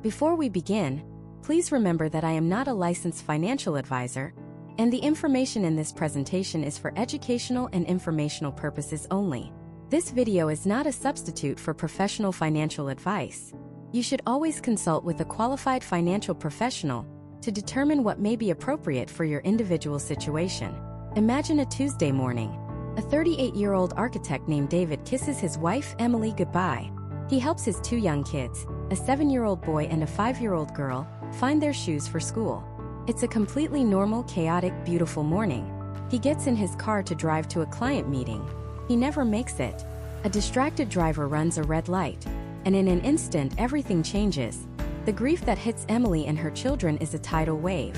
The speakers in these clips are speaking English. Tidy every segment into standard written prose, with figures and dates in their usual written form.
Before we begin, please remember that I am not a licensed financial advisor, and the information in this presentation is for educational and informational purposes only. This video is not a substitute for professional financial advice. You should always consult with a qualified financial professional to determine what may be appropriate for your individual situation. Imagine a Tuesday morning. A 38-year-old architect named David kisses his wife Emily goodbye. He helps his two young kids, a 7-year-old boy and a 5-year-old girl, find their shoes for school. It's a completely normal, chaotic, beautiful morning. He gets in his car to drive to a client meeting. He never makes it. A distracted driver runs a red light, and in an instant everything changes. The grief that hits Emily and her children is a tidal wave.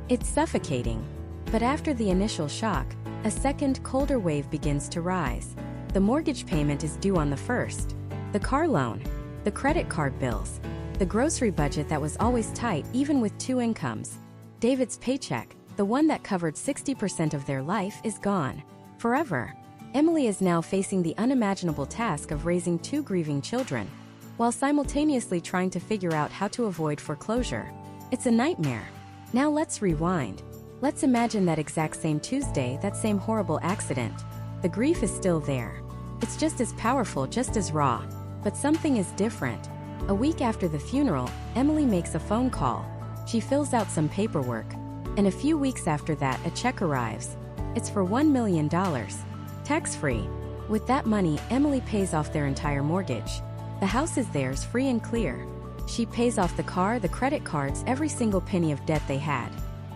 It's suffocating. But after the initial shock, a second, colder wave begins to rise. The mortgage payment is due on the 1st. The car loan, the credit card bills, the grocery budget that was always tight even with two incomes. David's paycheck, the one that covered 60% of their life, is gone. Forever. Emily is now facing the unimaginable task of raising two grieving children, while simultaneously trying to figure out how to avoid foreclosure. It's a nightmare. Now let's rewind. Let's imagine that exact same Tuesday, that same horrible accident. The grief is still there. It's just as powerful, just as raw. But something is different. A week after the funeral, Emily makes a phone call. She fills out some paperwork. And a few weeks after that, a check arrives. It's for $1 million. Tax-free. With that money, Emily pays off their entire mortgage. The house is theirs free and clear. She pays off the car, the credit cards, every single penny of debt they had.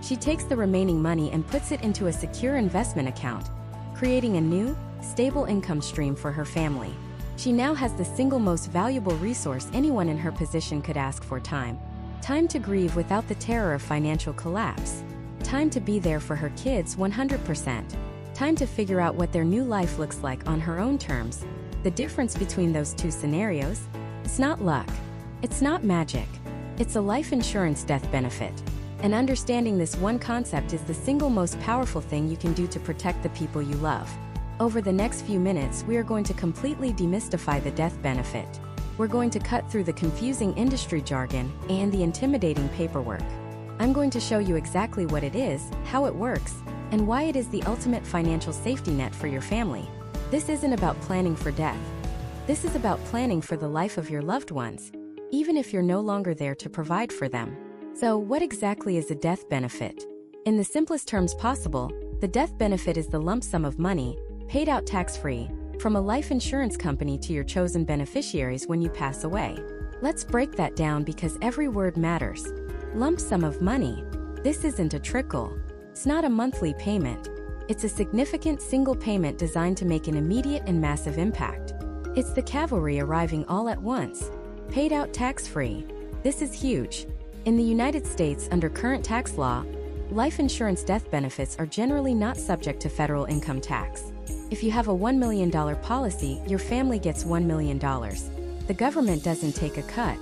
She takes the remaining money and puts it into a secure investment account, creating a new, stable income stream for her family. She now has the single most valuable resource anyone in her position could ask for: time. Time to grieve without the terror of financial collapse. Time to be there for her kids 100%. Time to figure out what their new life looks like on her own terms. The difference between those two scenarios? It's not luck. It's not magic. It's a life insurance death benefit. And understanding this one concept is the single most powerful thing you can do to protect the people you love. Over the next few minutes, we are going to completely demystify the death benefit. We're going to cut through the confusing industry jargon and the intimidating paperwork. I'm going to show you exactly what it is, how it works, and why it is the ultimate financial safety net for your family. This isn't about planning for death. This is about planning for the life of your loved ones, even if you're no longer there to provide for them. So, what exactly is a death benefit? In the simplest terms possible, the death benefit is the lump sum of money, paid out tax-free, from a life insurance company to your chosen beneficiaries when you pass away. Let's break that down because every word matters. Lump sum of money. This isn't a trickle. It's not a monthly payment. It's a significant single payment designed to make an immediate and massive impact. It's the cavalry arriving all at once. Paid out tax-free. This is huge. In the United States, under current tax law, life insurance death benefits are generally not subject to federal income tax. If you have a $1 million policy, your family gets $1 million. The government doesn't take a cut.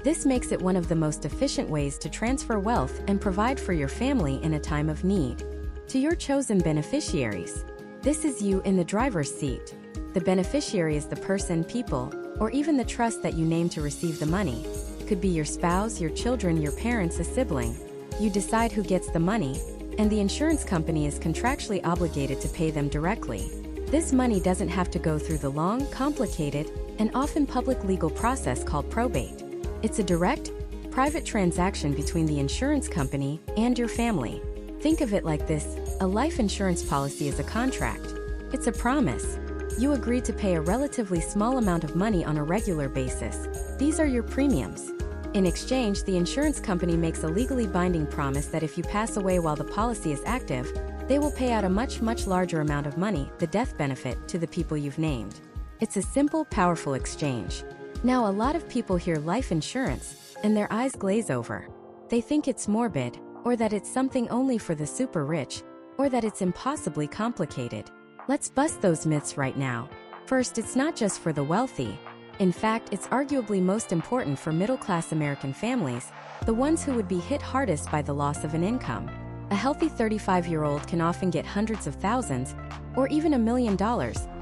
This makes it one of the most efficient ways to transfer wealth and provide for your family in a time of need. To your chosen beneficiaries. This is you in the driver's seat. The beneficiary is the person, people, or even the trust that you name to receive the money. Could be your spouse, your children, your parents, a sibling. You decide who gets the money, and the insurance company is contractually obligated to pay them directly. This money doesn't have to go through the long, complicated, and often public legal process called probate. It's a direct, private transaction between the insurance company and your family. Think of it like this: a life insurance policy is a contract. It's a promise. You agree to pay a relatively small amount of money on a regular basis. These are your premiums. In exchange, the insurance company makes a legally binding promise that if you pass away while the policy is active, they will pay out a much larger amount of money, the death benefit, to the people you've named. It's a simple, powerful exchange. Now, a lot of people hear life insurance, and their eyes glaze over. They think it's morbid, or that it's something only for the super rich, or that it's impossibly complicated. Let's bust those myths right now. First, it's not just for the wealthy. In fact, it's arguably most important for middle-class American families, the ones who would be hit hardest by the loss of an income. A healthy 35-year-old can often get hundreds of thousands, or even $1 million,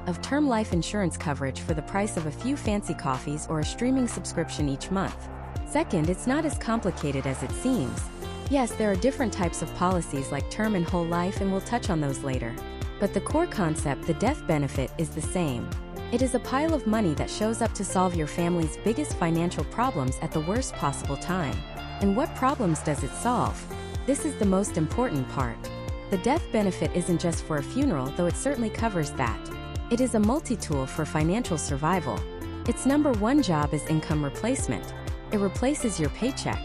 of term life insurance coverage for the price of a few fancy coffees or a streaming subscription each month. Second, it's not as complicated as it seems. Yes, there are different types of policies like term and whole life, and we'll touch on those later. But the core concept, the death benefit, is the same. It is a pile of money that shows up to solve your family's biggest financial problems at the worst possible time. And what problems does it solve? This is the most important part. The death benefit isn't just for a funeral, though it certainly covers that. It is a multi-tool for financial survival. Its number one job is income replacement. It replaces your paycheck.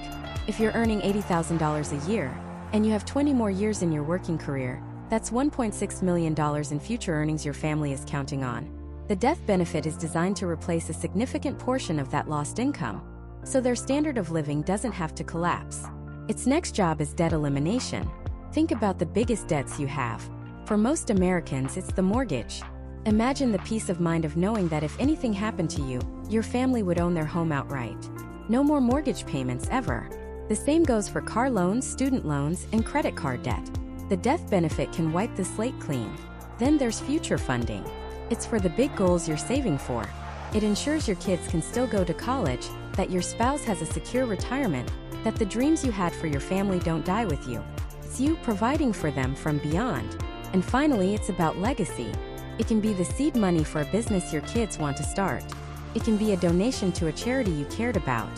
If you're earning $80,000 a year, and you have 20 more years in your working career, that's $1.6 million in future earnings your family is counting on. The death benefit is designed to replace a significant portion of that lost income, so their standard of living doesn't have to collapse. Its next job is debt elimination. Think about the biggest debts you have. For most Americans, it's the mortgage. Imagine the peace of mind of knowing that if anything happened to you, your family would own their home outright. No more mortgage payments ever. The same goes for car loans, student loans, and credit card debt. The death benefit can wipe the slate clean. Then there's future funding. It's for the big goals you're saving for. It ensures your kids can still go to college, that your spouse has a secure retirement, that the dreams you had for your family don't die with you. It's you providing for them from beyond. And finally, it's about legacy. It can be the seed money for a business your kids want to start. It can be a donation to a charity you cared about.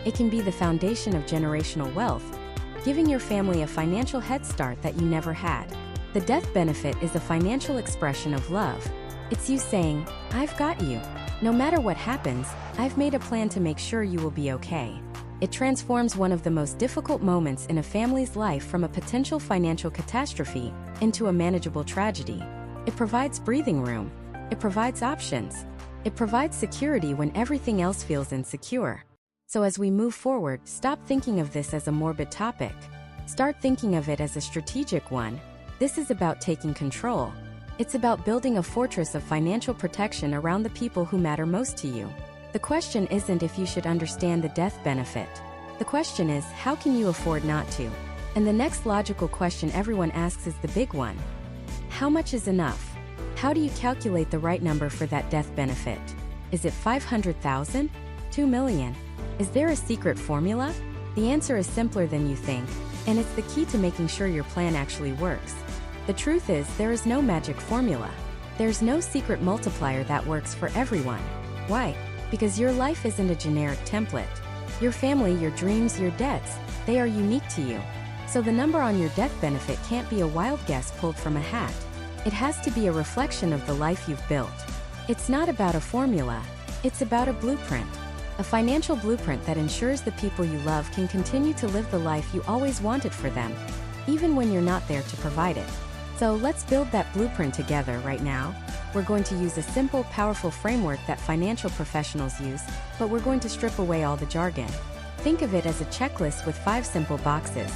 It can be the foundation of generational wealth, giving your family a financial head start that you never had. The death benefit is a financial expression of love. It's you saying, "I've got you. No matter what happens, I've made a plan to make sure you will be okay." It transforms one of the most difficult moments in a family's life from a potential financial catastrophe into a manageable tragedy. It provides breathing room. It provides options. It provides security when everything else feels insecure. So as we move forward, stop thinking of this as a morbid topic. Start thinking of it as a strategic one. This is about taking control. It's about building a fortress of financial protection around the people who matter most to you. The question isn't if you should understand the death benefit. The question is, how can you afford not to? And the next logical question everyone asks is the big one. How much is enough? How do you calculate the right number for that death benefit? Is it 500,000? 2 million? Is there a secret formula? The answer is simpler than you think, and it's the key to making sure your plan actually works. The truth is, there is no magic formula. There's no secret multiplier that works for everyone. Why? Because your life isn't a generic template. Your family, your dreams, your debts, they are unique to you. So the number on your death benefit can't be a wild guess pulled from a hat. It has to be a reflection of the life you've built. It's not about a formula. It's about a blueprint. A financial blueprint that ensures the people you love can continue to live the life you always wanted for them, even when you're not there to provide it. So let's build that blueprint together right now. We're going to use a simple, powerful framework that financial professionals use, but we're going to strip away all the jargon. Think of it as a checklist with 5 simple boxes.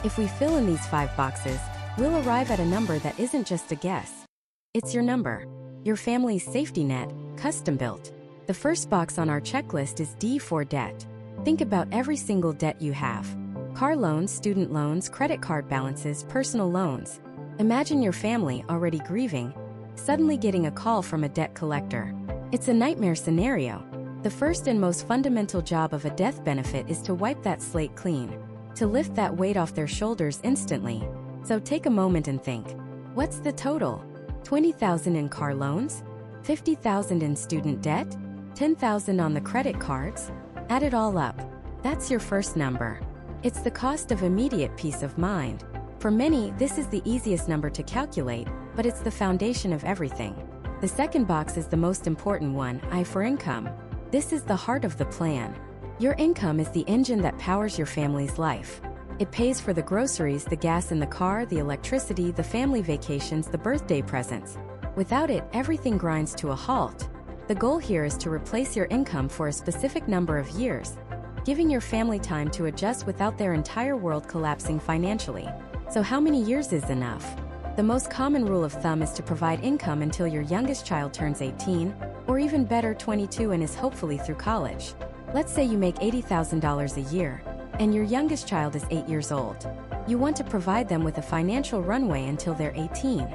If we fill in these 5 boxes, we'll arrive at a number that isn't just a guess. It's your number, your family's safety net, custom built. The first box on our checklist is D for debt. Think about every single debt you have. Car loans, student loans, credit card balances, personal loans. Imagine your family, already grieving, suddenly getting a call from a debt collector. It's a nightmare scenario. The first and most fundamental job of a death benefit is to wipe that slate clean, to lift that weight off their shoulders instantly. So take a moment and think. What's the total? 20,000 in car loans? 50,000 in student debt? 10,000 on the credit cards? Add it all up. That's your first number. It's the cost of immediate peace of mind. For many, this is the easiest number to calculate, but it's the foundation of everything. The second box is the most important one, I for income. This is the heart of the plan. Your income is the engine that powers your family's life. It pays for the groceries, the gas in the car, the electricity, the family vacations, the birthday presents. Without it, everything grinds to a halt. The goal here is to replace your income for a specific number of years, giving your family time to adjust without their entire world collapsing financially. So how many years is enough? The most common rule of thumb is to provide income until your youngest child turns 18, or even better, 22 and is hopefully through college. Let's say you make $80,000 a year, and your youngest child is 8 years old. You want to provide them with a financial runway until they're 18.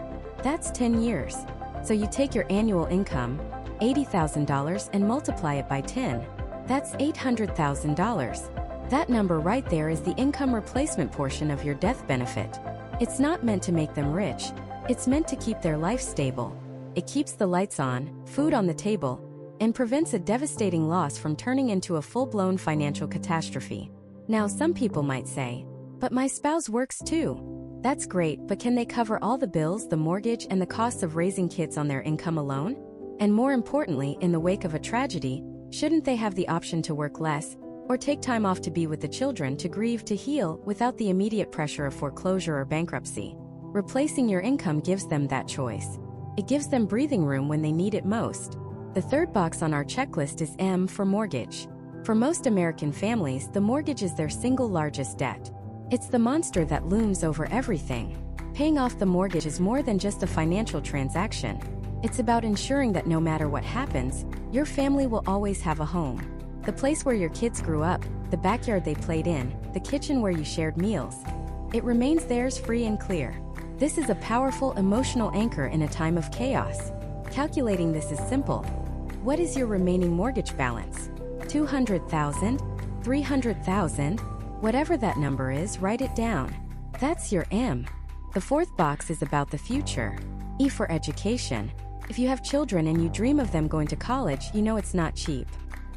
That's 10 years. So you take your annual income, $80,000, and multiply it by 10. That's $800,000. That number right there is the income replacement portion of your death benefit. It's not meant to make them rich. It's meant to keep their life stable. It keeps the lights on, food on the table, and prevents a devastating loss from turning into a full-blown financial catastrophe. Now, some people might say, "But my spouse works too." That's great, but can they cover all the bills, the mortgage, and the costs of raising kids on their income alone? And more importantly, in the wake of a tragedy, shouldn't they have the option to work less, or take time off to be with the children, to grieve, to heal, without the immediate pressure of foreclosure or bankruptcy? Replacing your income gives them that choice. It gives them breathing room when they need it most. The third box on our checklist is M for mortgage. For most American families, the mortgage is their single largest debt. It's the monster that looms over everything. Paying off the mortgage is more than just a financial transaction. It's about ensuring that no matter what happens, your family will always have a home. The place where your kids grew up, the backyard they played in, the kitchen where you shared meals. It remains theirs free and clear. This is a powerful emotional anchor in a time of chaos. Calculating this is simple. What is your remaining mortgage balance? 200,000? 300,000? Whatever that number is, write it down. That's your M. The fourth box is about the future. E for education. If you have children and you dream of them going to college, you know it's not cheap.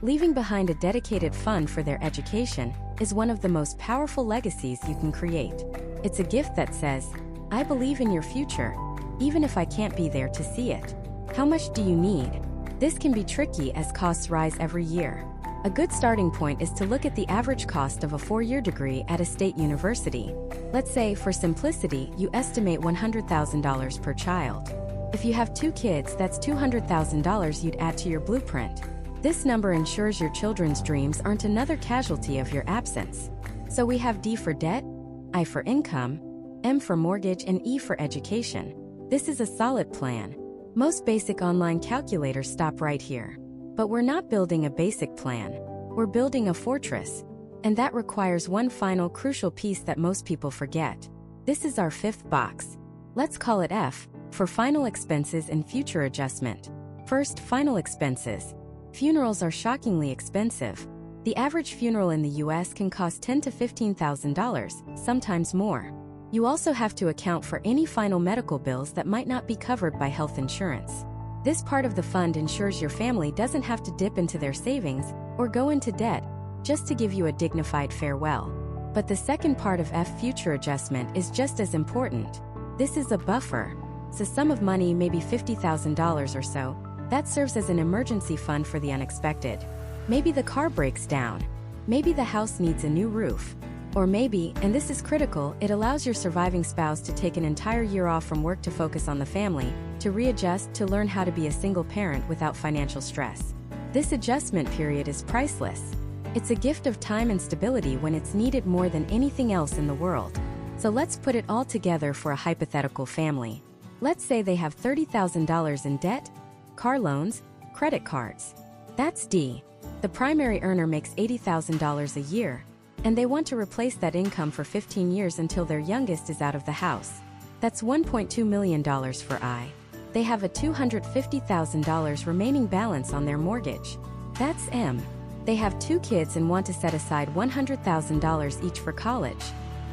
Leaving behind a dedicated fund for their education is one of the most powerful legacies you can create. It's a gift that says, "I believe in your future, even if I can't be there to see it." How much do you need? This can be tricky as costs rise every year. A good starting point is to look at the average cost of a 4-year degree at a state university. Let's say, for simplicity, you estimate $100,000 per child. If you have 2 kids, that's $200,000 you'd add to your blueprint. This number ensures your children's dreams aren't another casualty of your absence. So we have D for debt, I for income, M for mortgage, and E for education. This is a solid plan. Most basic online calculators stop right here. But we're not building a basic plan. We're building a fortress. And that requires one final crucial piece that most people forget. This is our fifth box. Let's call it F, for final expenses and future adjustment. First, final expenses. Funerals are shockingly expensive. The average funeral in the US can cost $10,000 to $15,000, sometimes more. You also have to account for any final medical bills that might not be covered by health insurance. This part of the fund ensures your family doesn't have to dip into their savings or go into debt just to give you a dignified farewell. But the second part of F, future adjustment, is just as important. This is a buffer. It's a sum of money, maybe $50,000 or so, that serves as an emergency fund for the unexpected. Maybe the car breaks down. Maybe the house needs a new roof. Or maybe, and this is critical, it allows your surviving spouse to take an entire year off from work to focus on the family, to readjust, to learn how to be a single parent without financial stress. This adjustment period is priceless. It's a gift of time and stability when it's needed more than anything else in the world. So let's put it all together for a hypothetical family. Let's say they have $30,000 in debt, car loans, credit cards. That's D. The primary earner makes $80,000 a year, and they want to replace that income for 15 years until their youngest is out of the house. That's $1.2 million for I. They have a $250,000 remaining balance on their mortgage. That's M. They have 2 kids and want to set aside $100,000 each for college.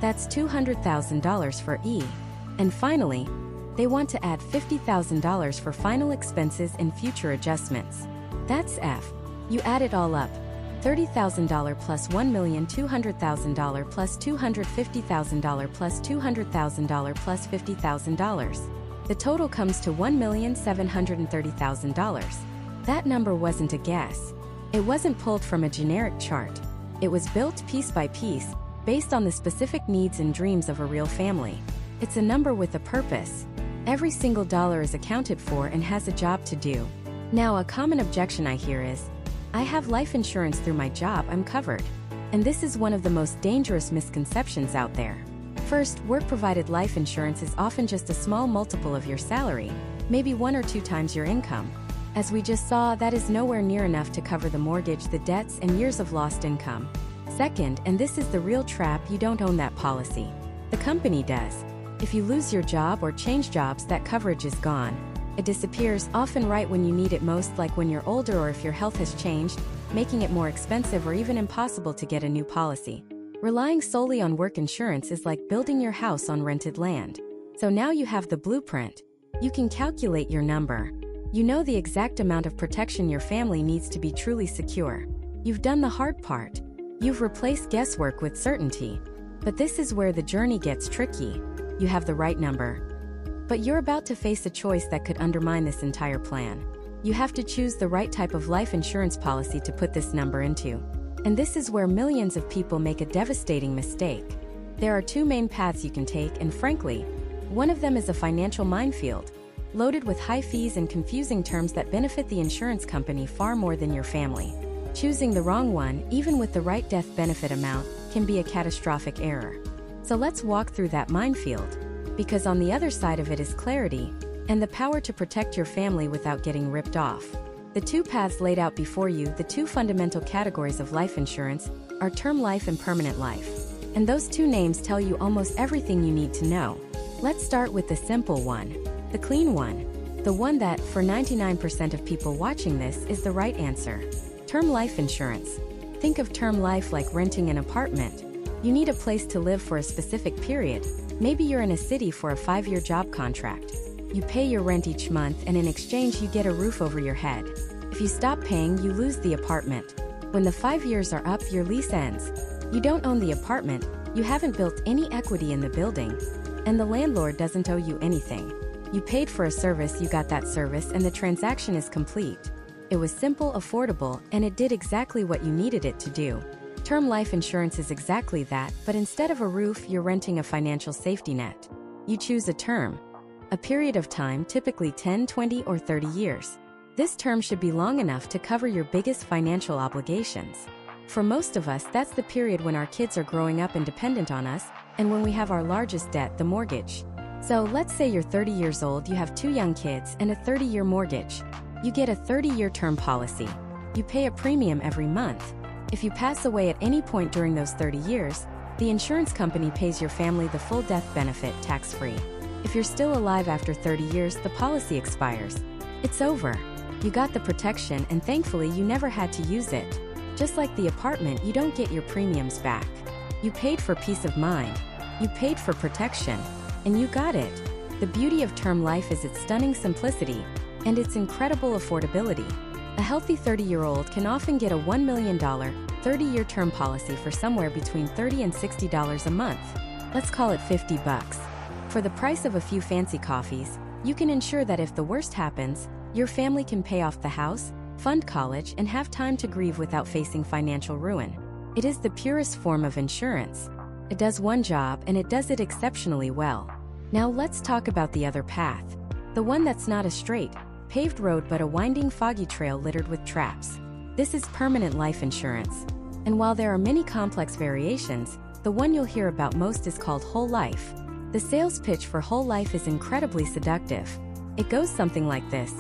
That's $200,000 for E. And finally, they want to add $50,000 for final expenses and future adjustments. That's F. You add it all up. $30,000 plus $1,200,000 plus $250,000 plus $200,000 plus $50,000. The total comes to $1,730,000. That number wasn't a guess. It wasn't pulled from a generic chart. It was built piece by piece, based on the specific needs and dreams of a real family. It's a number with a purpose. Every single dollar is accounted for and has a job to do. Now, a common objection I hear is, "I have life insurance through my job, I'm covered." And this is one of the most dangerous misconceptions out there. First, work-provided life insurance is often just a small multiple of your salary, maybe 1 or 2 times your income. As we just saw, that is nowhere near enough to cover the mortgage, the debts, and years of lost income. Second, and this is the real trap, you don't own that policy. The company does. If you lose your job or change jobs, that coverage is gone. It disappears, often right when you need it most, like when you're older or if your health has changed. making it more expensive or even impossible to get a new policy. Relying solely on work insurance is like building your house on rented land. So now you have the blueprint. You can calculate your number. You know the exact amount of protection your family needs to be truly secure. You've done the hard part. You've replaced guesswork with certainty. But this is where the journey gets tricky. You have the right number. But you're about to face a choice that could undermine this entire plan. You have to choose the right type of life insurance policy to put this number into. And this is where millions of people make a devastating mistake. There are two main paths you can take, and frankly, one of them is a financial minefield, loaded with high fees and confusing terms that benefit the insurance company far more than your family. Choosing the wrong one, even with the right death benefit amount, can be a catastrophic error. So let's walk through that minefield, because on the other side of it is clarity and the power to protect your family without getting ripped off. The two paths laid out before you, the two fundamental categories of life insurance, are term life and permanent life. And those two names tell you almost everything you need to know. Let's start with the simple one, the clean one, the one that, for 99% of people watching this, is the right answer. Term life insurance. Think of term life like renting an apartment. You need a place to live for a specific period. Maybe you're in a city for a 5-year job contract. You pay your rent each month, and in exchange you get a roof over your head. If you stop paying, you lose the apartment. When the 5 years are up, your lease ends. You don't own the apartment, you haven't built any equity in the building, and the landlord doesn't owe you anything. You paid for a service, you got that service, and the transaction is complete. It was simple, affordable, and it did exactly what you needed it to do. Term life insurance is exactly that, but instead of a roof, you're renting a financial safety net. You choose a term, a period of time, typically 10, 20, or 30 years. This term should be long enough to cover your biggest financial obligations. For most of us, that's the period when our kids are growing up and dependent on us, and when we have our largest debt, the mortgage. So let's say you're 30 years old, you have 2 young kids, and a 30-year mortgage. You get a 30-year term policy. You pay a premium every month. If you pass away at any point during those 30 years, the insurance company pays your family the full death benefit, tax-free. If you're still alive after 30 years, the policy expires. It's over. You got the protection, and thankfully you never had to use it. Just like the apartment, you don't get your premiums back. You paid for peace of mind. You paid for protection. And you got it. The beauty of term life is its stunning simplicity and its incredible affordability. A healthy 30-year-old can often get a $1 million, 30-year term policy for somewhere between $30 and $60 a month. Let's call it $50 bucks. For the price of a few fancy coffees, you can ensure that if the worst happens, your family can pay off the house, fund college, and have time to grieve without facing financial ruin. It is the purest form of insurance. It does one job, and it does it exceptionally well. Now let's talk about the other path. The one that's not a straight, paved road but a winding, foggy trail littered with traps. This is permanent life insurance. And while there are many complex variations, the one you'll hear about most is called whole life. The sales pitch for whole life is incredibly seductive. It goes something like this.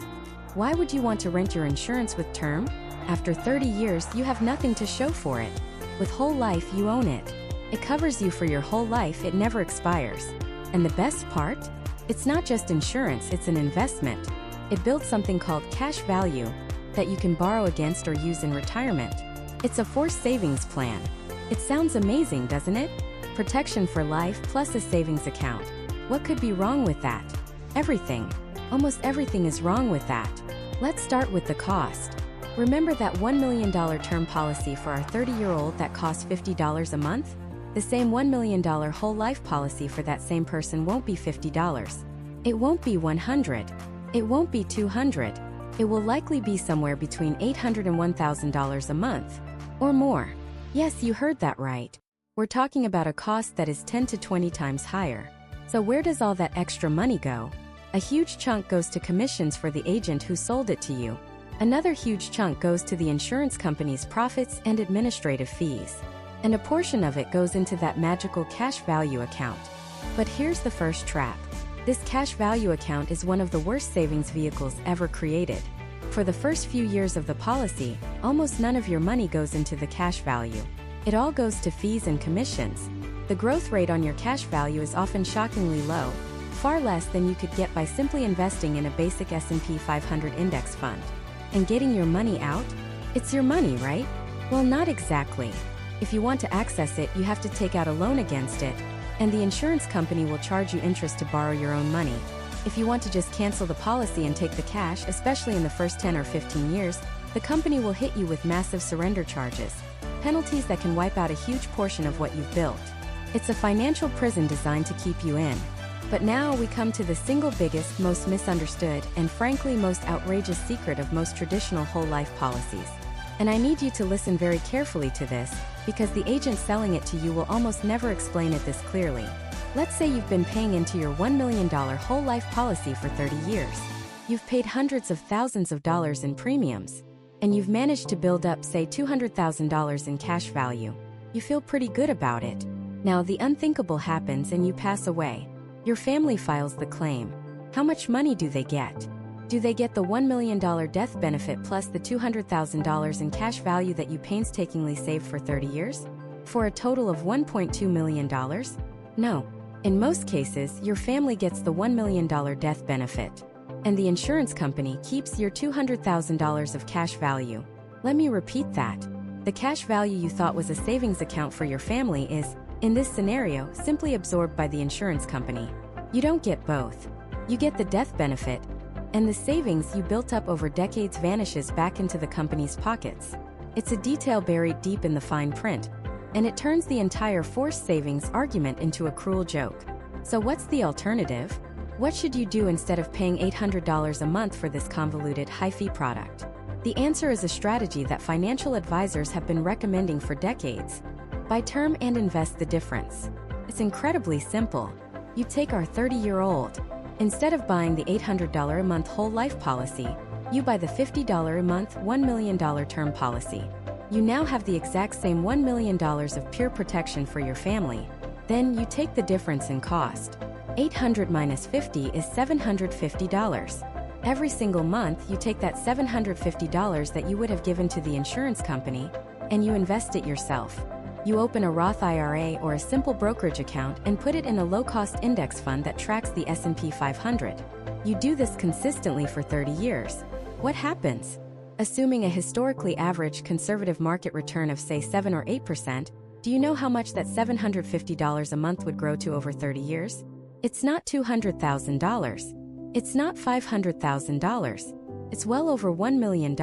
Why would you want to rent your insurance with term? After 30 years, you have nothing to show for it. With whole life, you own it. It covers you for your whole life, it never expires. And the best part? It's not just insurance, it's an investment. It builds something called cash value that you can borrow against or use in retirement. It's a forced savings plan. It sounds amazing, doesn't it? Protection for life plus a savings account. What could be wrong with that? Everything. Almost everything is wrong with that. Let's start with the cost. Remember that $1 million term policy for our 30-year-old that costs $50 a month? The same $1 million whole life policy for that same person won't be $50. It won't be $100. It won't be $200. It will likely be somewhere between $800 and $1,000 a month. Or more. Yes, you heard that right. We're talking about a cost that is 10 to 20 times higher. So where does all that extra money go? A huge chunk goes to commissions for the agent who sold it to you. Another huge chunk goes to the insurance company's profits and administrative fees. And a portion of it goes into that magical cash value account. But here's the first trap. This cash value account is one of the worst savings vehicles ever created. For the first few years of the policy, almost none of your money goes into the cash value. It all goes to fees and commissions. The growth rate on your cash value is often shockingly low, far less than you could get by simply investing in a basic S&P 500 index fund. And getting your money out? It's your money, right? Well, not exactly. If you want to access it, you have to take out a loan against it, and the insurance company will charge you interest to borrow your own money. If you want to just cancel the policy and take the cash, especially in the first 10 or 15 years, the company will hit you with massive surrender charges, penalties that can wipe out a huge portion of what you've built. It's a financial prison designed to keep you in. But now we come to the single biggest, most misunderstood, and frankly most outrageous secret of most traditional whole life policies. And I need you to listen very carefully to this, because the agent selling it to you will almost never explain it this clearly. Let's say you've been paying into your $1 million whole life policy for 30 years. You've paid hundreds of thousands of dollars in premiums, and you've managed to build up, say, $200,000 in cash value. You feel pretty good about it. Now the unthinkable happens and you pass away. Your family files the claim. How much money do they get? Do they get the $1 million death benefit plus the $200,000 in cash value that you painstakingly saved for 30 years? For a total of $1.2 million? No. In most cases, your family gets the $1 million death benefit, and the insurance company keeps your $200,000 of cash value. Let me repeat that. The cash value you thought was a savings account for your family is, in this scenario, simply absorbed by the insurance company. You don't get both. You get the death benefit, and the savings you built up over decades vanishes back into the company's pockets. It's a detail buried deep in the fine print, and it turns the entire forced savings argument into a cruel joke. So what's the alternative? What should you do instead of paying $800 a month for this convoluted, high-fee product? The answer is a strategy that financial advisors have been recommending for decades. Buy term and invest the difference. It's incredibly simple. You take our 30-year-old. Instead of buying the $800 a month whole life policy, you buy the $50 a month $1 million term policy. You now have the exact same $1 million of pure protection for your family. Then you take the difference in cost. 800 minus 50 is $750. Every single month you take that $750 that you would have given to the insurance company, and you invest it yourself. You open a Roth IRA or a simple brokerage account and put it in a low-cost index fund that tracks the S&P 500. You do this consistently for 30 years. What happens? Assuming a historically average conservative market return of say 7 or 8%, do you know how much that $750 a month would grow to over 30 years? It's not $200,000. It's not $500,000. It's well over $1 million.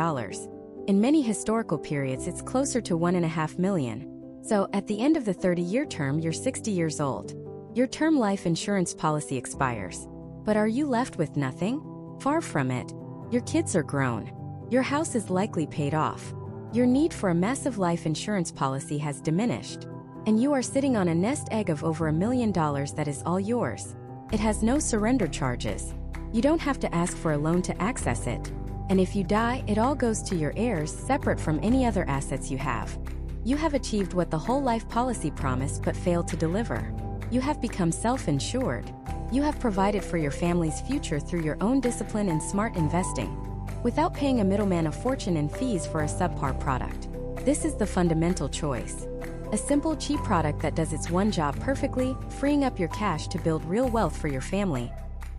In many historical periods, it's closer to $1.5 million. So, at the end of the 30-year term, you're 60 years old. Your term life insurance policy expires. But are you left with nothing? Far from it. Your kids are grown. Your house is likely paid off. Your need for a massive life insurance policy has diminished. And you are sitting on a nest egg of over $1 million that is all yours. It has no surrender charges. You don't have to ask for a loan to access it. And if you die, it all goes to your heirs separate from any other assets you have. You have achieved what the whole life policy promised but failed to deliver. You have become self-insured. You have provided for your family's future through your own discipline and smart investing, without paying a middleman a fortune in fees for a subpar product. This is the fundamental choice. A simple, cheap product that does its one job perfectly, freeing up your cash to build real wealth for your family.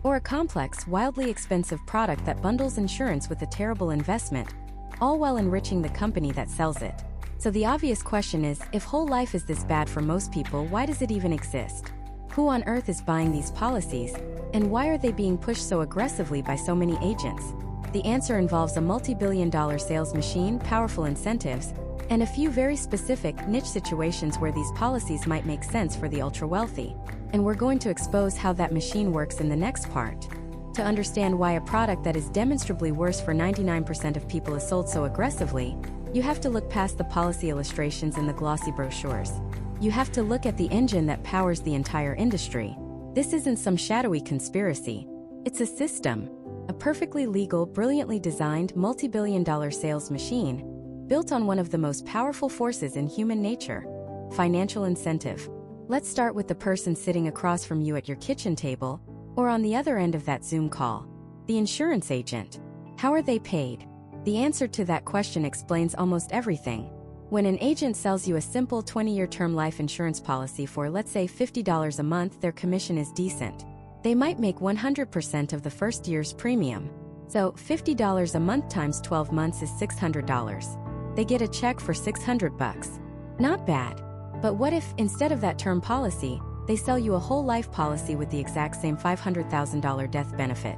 Or a complex, wildly expensive product that bundles insurance with a terrible investment, all while enriching the company that sells it. So the obvious question is, if whole life is this bad for most people, why does it even exist? Who on earth is buying these policies? And why are they being pushed so aggressively by so many agents? The answer involves a multi-billion-dollar sales machine, powerful incentives, and a few very specific, niche situations where these policies might make sense for the ultra-wealthy. And we're going to expose how that machine works in the next part. To understand why a product that is demonstrably worse for 99% of people is sold so aggressively, you have to look past the policy illustrations in the glossy brochures. You have to look at the engine that powers the entire industry. This isn't some shadowy conspiracy. It's a system. A perfectly legal, brilliantly designed, multi-billion-dollar sales machine, built on one of the most powerful forces in human nature: financial incentive. Let's start with the person sitting across from you at your kitchen table, or on the other end of that Zoom call. The insurance agent. How are they paid? The answer to that question explains almost everything. When an agent sells you a simple 20-year term life insurance policy for, let's say, $50 a month, their commission is decent. They might make 100% of the first year's premium. So, $50 a month times 12 months is $600. They get a check for $600. Not bad. But what if, instead of that term policy, they sell you a whole life policy with the exact same $500,000 death benefit?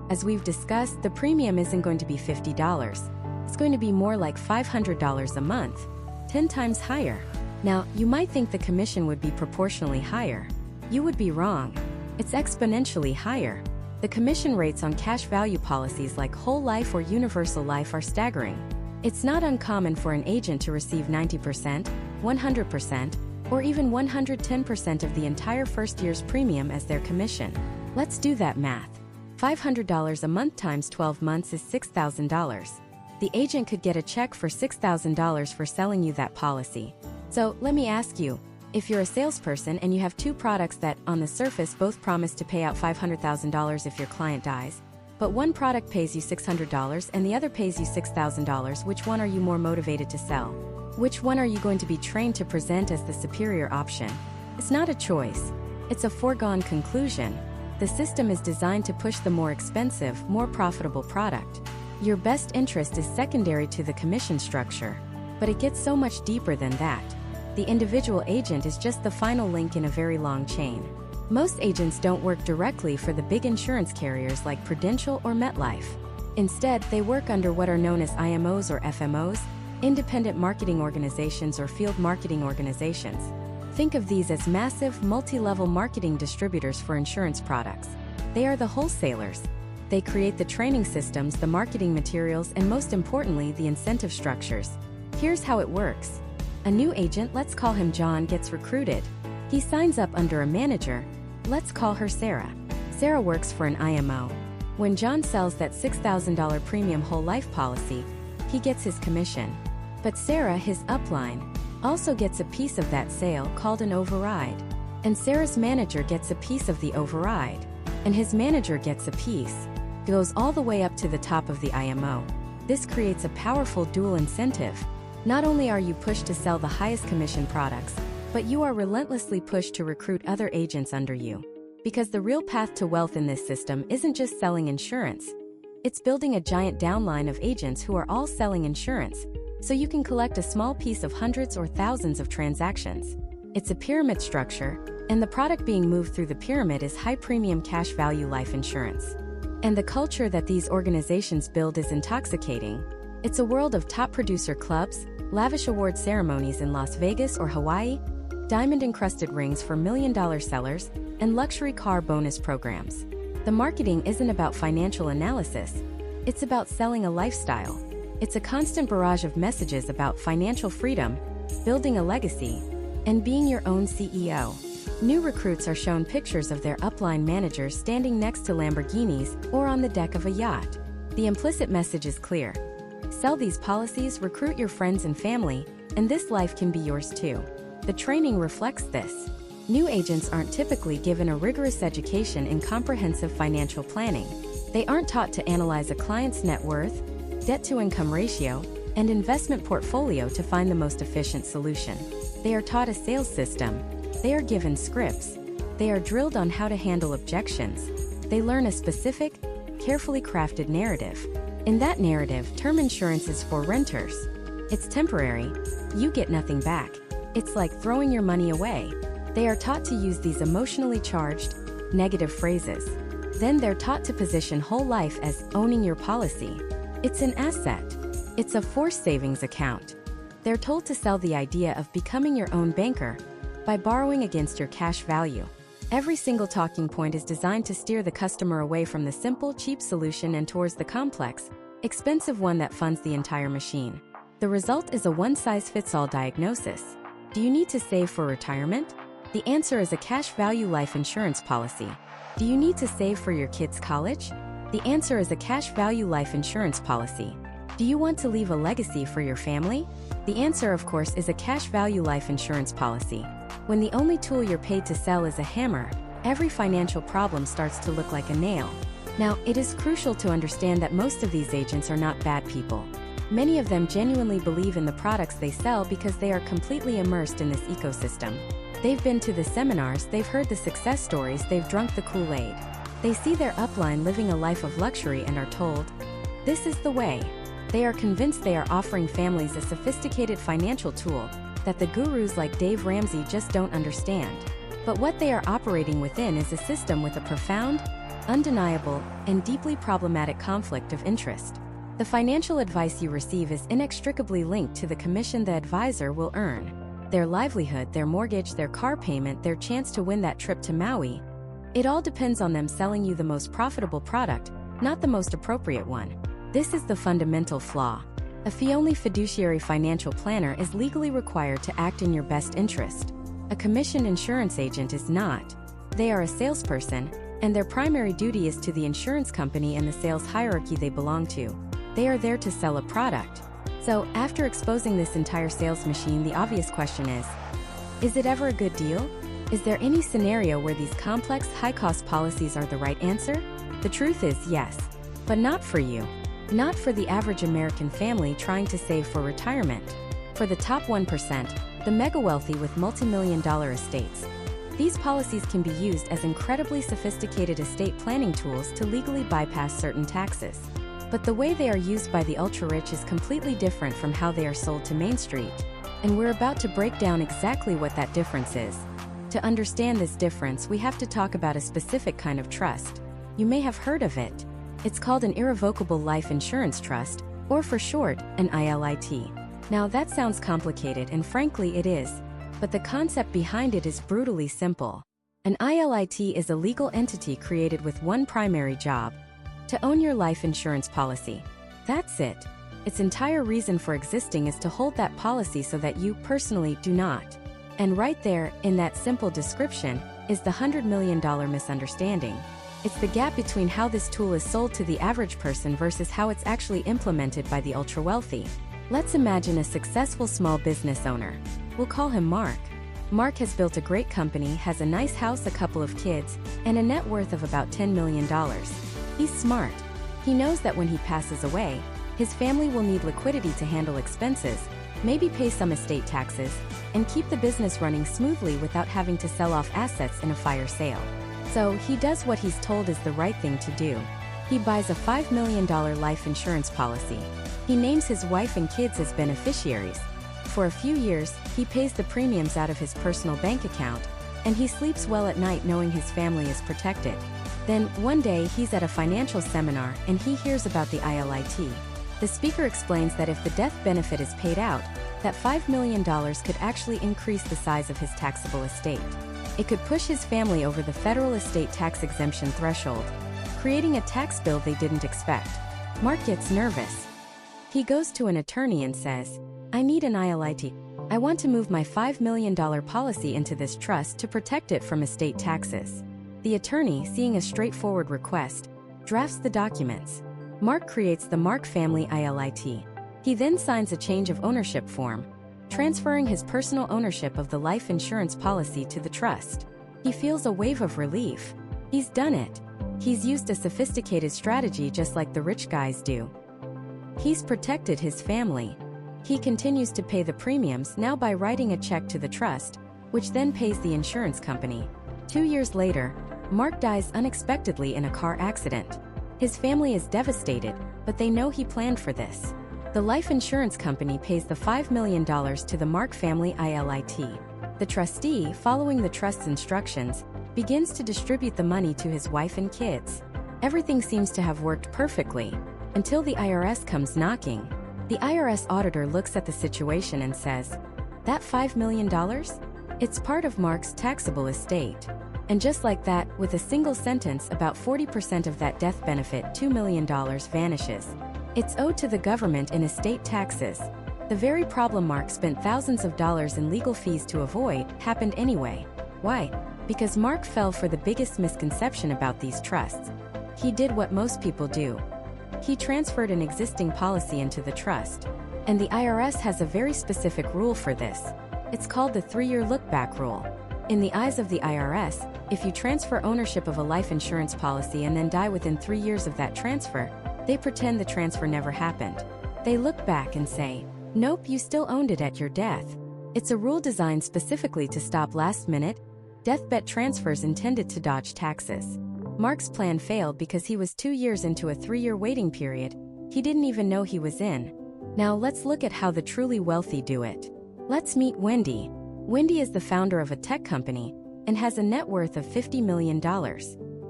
As we've discussed, the premium isn't going to be $50. It's going to be more like $500 a month, 10 times higher. Now, you might think the commission would be proportionally higher. You would be wrong. It's exponentially higher. The commission rates on cash value policies like whole life or universal life are staggering. It's not uncommon for an agent to receive 90%, 100%, or even 110% of the entire first year's premium as their commission. Let's do that math. $500 a month times 12 months is $6,000. The agent could get a check for $6,000 for selling you that policy. So, let me ask you, if you're a salesperson and you have two products that, on the surface, both promise to pay out $500,000 if your client dies, but one product pays you $600 and the other pays you $6,000, which one are you more motivated to sell? Which one are you going to be trained to present as the superior option? It's not a choice. It's a foregone conclusion. The system is designed to push the more expensive, more profitable product. Your best interest is secondary to the commission structure. But it gets so much deeper than that. The individual agent is just the final link in a very long chain. Most agents don't work directly for the big insurance carriers like Prudential or MetLife. Instead, they work under what are known as IMOs or FMOs, independent marketing organizations or field marketing organizations. Think of these as massive, multi-level marketing distributors for insurance products. They are the wholesalers. They create the training systems, the marketing materials, and most importantly, the incentive structures. Here's how it works. A new agent, let's call him John, gets recruited. He signs up under a manager. Let's call her Sarah. Sarah works for an IMO. When John sells that $6,000 premium whole life policy, he gets his commission. But Sarah, his upline, also gets a piece of that sale called an override. And Sarah's manager gets a piece of the override. And his manager gets a piece. It goes all the way up to the top of the IMO. This creates a powerful dual incentive. Not only are you pushed to sell the highest commission products, but you are relentlessly pushed to recruit other agents under you. Because the real path to wealth in this system isn't just selling insurance. It's building a giant downline of agents who are all selling insurance, so you can collect a small piece of hundreds or thousands of transactions. It's a pyramid structure, and the product being moved through the pyramid is high-premium cash value life insurance. And the culture that these organizations build is intoxicating. It's a world of top producer clubs, lavish award ceremonies in Las Vegas or Hawaii, diamond-encrusted rings for million-dollar sellers, and luxury car bonus programs. The marketing isn't about financial analysis. It's about selling a lifestyle. It's a constant barrage of messages about financial freedom, building a legacy, and being your own CEO. New recruits are shown pictures of their upline managers standing next to Lamborghinis or on the deck of a yacht. The implicit message is clear. Sell these policies, recruit your friends and family, and this life can be yours too. The training reflects this. New agents aren't typically given a rigorous education in comprehensive financial planning. They aren't taught to analyze a client's net worth, debt-to-income ratio, and investment portfolio to find the most efficient solution. They are taught a sales system. They are given scripts. They are drilled on how to handle objections. They learn a specific, carefully crafted narrative. In that narrative, term insurance is for renters. It's temporary. You get nothing back. It's like throwing your money away. They are taught to use these emotionally charged, negative phrases. Then they're taught to position whole life as owning your policy. It's an asset. It's a forced savings account. They're told to sell the idea of becoming your own banker by borrowing against your cash value. Every single talking point is designed to steer the customer away from the simple, cheap solution and towards the complex, expensive one that funds the entire machine. The result is a one-size-fits-all diagnosis. Do you need to save for retirement? The answer is a cash value life insurance policy. Do you need to save for your kids' college? The answer is a cash value life insurance policy. Do you want to leave a legacy for your family? The answer, of course, is a cash value life insurance policy. When the only tool you're paid to sell is a hammer, every financial problem starts to look like a nail. Now, it is crucial to understand that most of these agents are not bad people. Many of them genuinely believe in the products they sell because they are completely immersed in this ecosystem. They've been to the seminars, they've heard the success stories, they've drunk the Kool-Aid. They see their upline living a life of luxury and are told, "This is the way." They are convinced they are offering families a sophisticated financial tool that the gurus like Dave Ramsey just don't understand. But what they are operating within is a system with a profound, undeniable, and deeply problematic conflict of interest. The financial advice you receive is inextricably linked to the commission the advisor will earn. Their livelihood, their mortgage, their car payment, their chance to win that trip to Maui. It all depends on them selling you the most profitable product, not the most appropriate one. This is the fundamental flaw. A fee-only fiduciary financial planner is legally required to act in your best interest. A commissioned insurance agent is not. They are a salesperson, and their primary duty is to the insurance company and the sales hierarchy they belong to. They are there to sell a product. So, after exposing this entire sales machine, the obvious question is it ever a good deal? Is there any scenario where these complex, high-cost policies are the right answer? The truth is yes, but not for you. Not for the average American family trying to save for retirement. For the top 1%, the mega-wealthy with multi-million-dollar estates. These policies can be used as incredibly sophisticated estate planning tools to legally bypass certain taxes. But the way they are used by the ultra-rich is completely different from how they are sold to Main Street. And we're about to break down exactly what that difference is. To understand this difference, we have to talk about a specific kind of trust. You may have heard of it. It's called an irrevocable life insurance trust, or for short, an ILIT. Now that sounds complicated, and frankly it is. But the concept behind it is brutally simple. An ILIT is a legal entity created with one primary job: to own your life insurance policy. That's it. Its entire reason for existing is to hold that policy so that you, personally, do not. And right there, in that simple description, is the $100 million misunderstanding. It's the gap between how this tool is sold to the average person versus how it's actually implemented by the ultra-wealthy. Let's imagine a successful small business owner. We'll call him Mark. Mark has built a great company, has a nice house, a couple of kids, and a net worth of about $10 million. He's smart. He knows that when he passes away, his family will need liquidity to handle expenses, maybe pay some estate taxes, and keep the business running smoothly without having to sell off assets in a fire sale. So he does what he's told is the right thing to do. He buys a $5 million life insurance policy. He names his wife and kids as beneficiaries. For a few years, he pays the premiums out of his personal bank account, and he sleeps well at night knowing his family is protected. Then, one day, he's at a financial seminar and he hears about the ILIT. The speaker explains that if the death benefit is paid out, that $5 million could actually increase the size of his taxable estate. It could push his family over the federal estate tax exemption threshold, creating a tax bill they didn't expect. Mark gets nervous. He goes to an attorney and says, "I need an ILIT. I want to move my $5 million policy into this trust to protect it from estate taxes." The attorney, seeing a straightforward request, drafts the documents. Mark creates the Mark Family ILIT. He then signs a change of ownership form, transferring his personal ownership of the life insurance policy to the trust. He feels a wave of relief. He's done it. He's used a sophisticated strategy just like the rich guys do. He's protected his family. He continues to pay the premiums now by writing a check to the trust, which then pays the insurance company. 2 years later, Mark dies unexpectedly in a car accident. His family is devastated, but they know he planned for this. The life insurance company pays the $5 million to the Mark Family ILIT. The trustee, following the trust's instructions, begins to distribute the money to his wife and kids. Everything seems to have worked perfectly, until the IRS comes knocking. The IRS auditor looks at the situation and says, "That $5 million? It's part of Mark's taxable estate." And just like that, with a single sentence, about 40% of that death benefit, $2 million, vanishes. It's owed to the government in estate taxes. The very problem Mark spent thousands of dollars in legal fees to avoid happened anyway. Why? Because Mark fell for the biggest misconception about these trusts. He did what most people do. He transferred an existing policy into the trust. And the IRS has a very specific rule for this. It's called the 3-year look-back rule. In the eyes of the IRS, if you transfer ownership of a life insurance policy and then die within 3 years of that transfer, they pretend the transfer never happened. They look back and say, "Nope, you still owned it at your death." It's a rule designed specifically to stop last-minute, deathbed transfers intended to dodge taxes. Mark's plan failed because he was 2 years into a 3-year waiting period. He didn't even know he was in. Now let's look at how the truly wealthy do it. Let's meet Wendy. Wendy is the founder of a tech company and has a net worth of $50 million.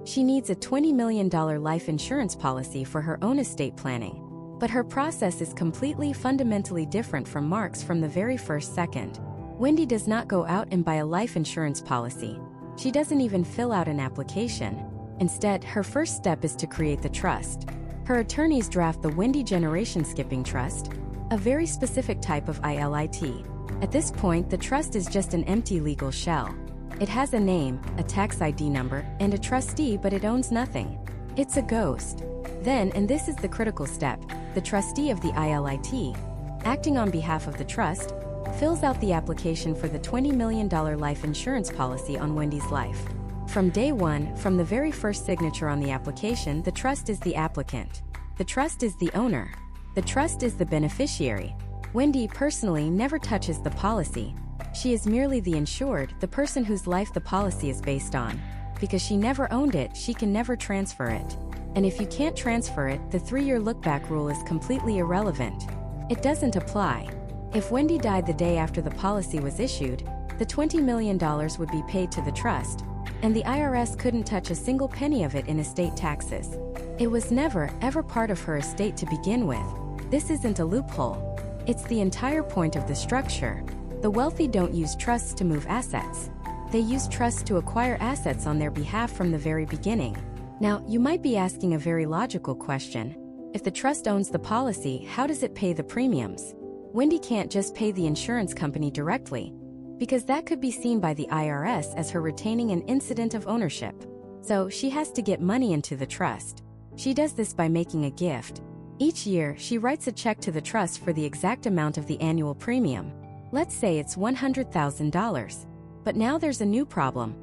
She needs a $20 million life insurance policy for her own estate planning. But her process is completely fundamentally different from Mark's from the very first second. Wendy does not go out and buy a life insurance policy. She doesn't even fill out an application. Instead, her first step is to create the trust. Her attorneys draft the Wendy Generation Skipping Trust, a very specific type of ILIT. At this point, the trust is just an empty legal shell. It has a name, a tax ID number, and a trustee, but it owns nothing. It's a ghost. Then, and this is the critical step, the trustee of the ILIT, acting on behalf of the trust, fills out the application for the $20 million life insurance policy on Wendy's life. From day one, from the very first signature on the application, the trust is the applicant. The trust is the owner. The trust is the beneficiary. Wendy personally never touches the policy. She is merely the insured, the person whose life the policy is based on. Because she never owned it, she can never transfer it. And if you can't transfer it, the 3-year look-back rule is completely irrelevant. It doesn't apply. If Wendy died the day after the policy was issued, the $20 million would be paid to the trust, and the IRS couldn't touch a single penny of it in estate taxes. It was never, ever part of her estate to begin with. This isn't a loophole. It's the entire point of the structure. The wealthy don't use trusts to move assets. They use trusts to acquire assets on their behalf from the very beginning. Now, you might be asking a very logical question. If the trust owns the policy, how does it pay the premiums? Wendy can't just pay the insurance company directly, because that could be seen by the IRS as her retaining an incident of ownership. So she has to get money into the trust. She does this by making a gift. Each year, she writes a check to the trust for the exact amount of the annual premium. Let's say it's $100,000. But now there's a new problem.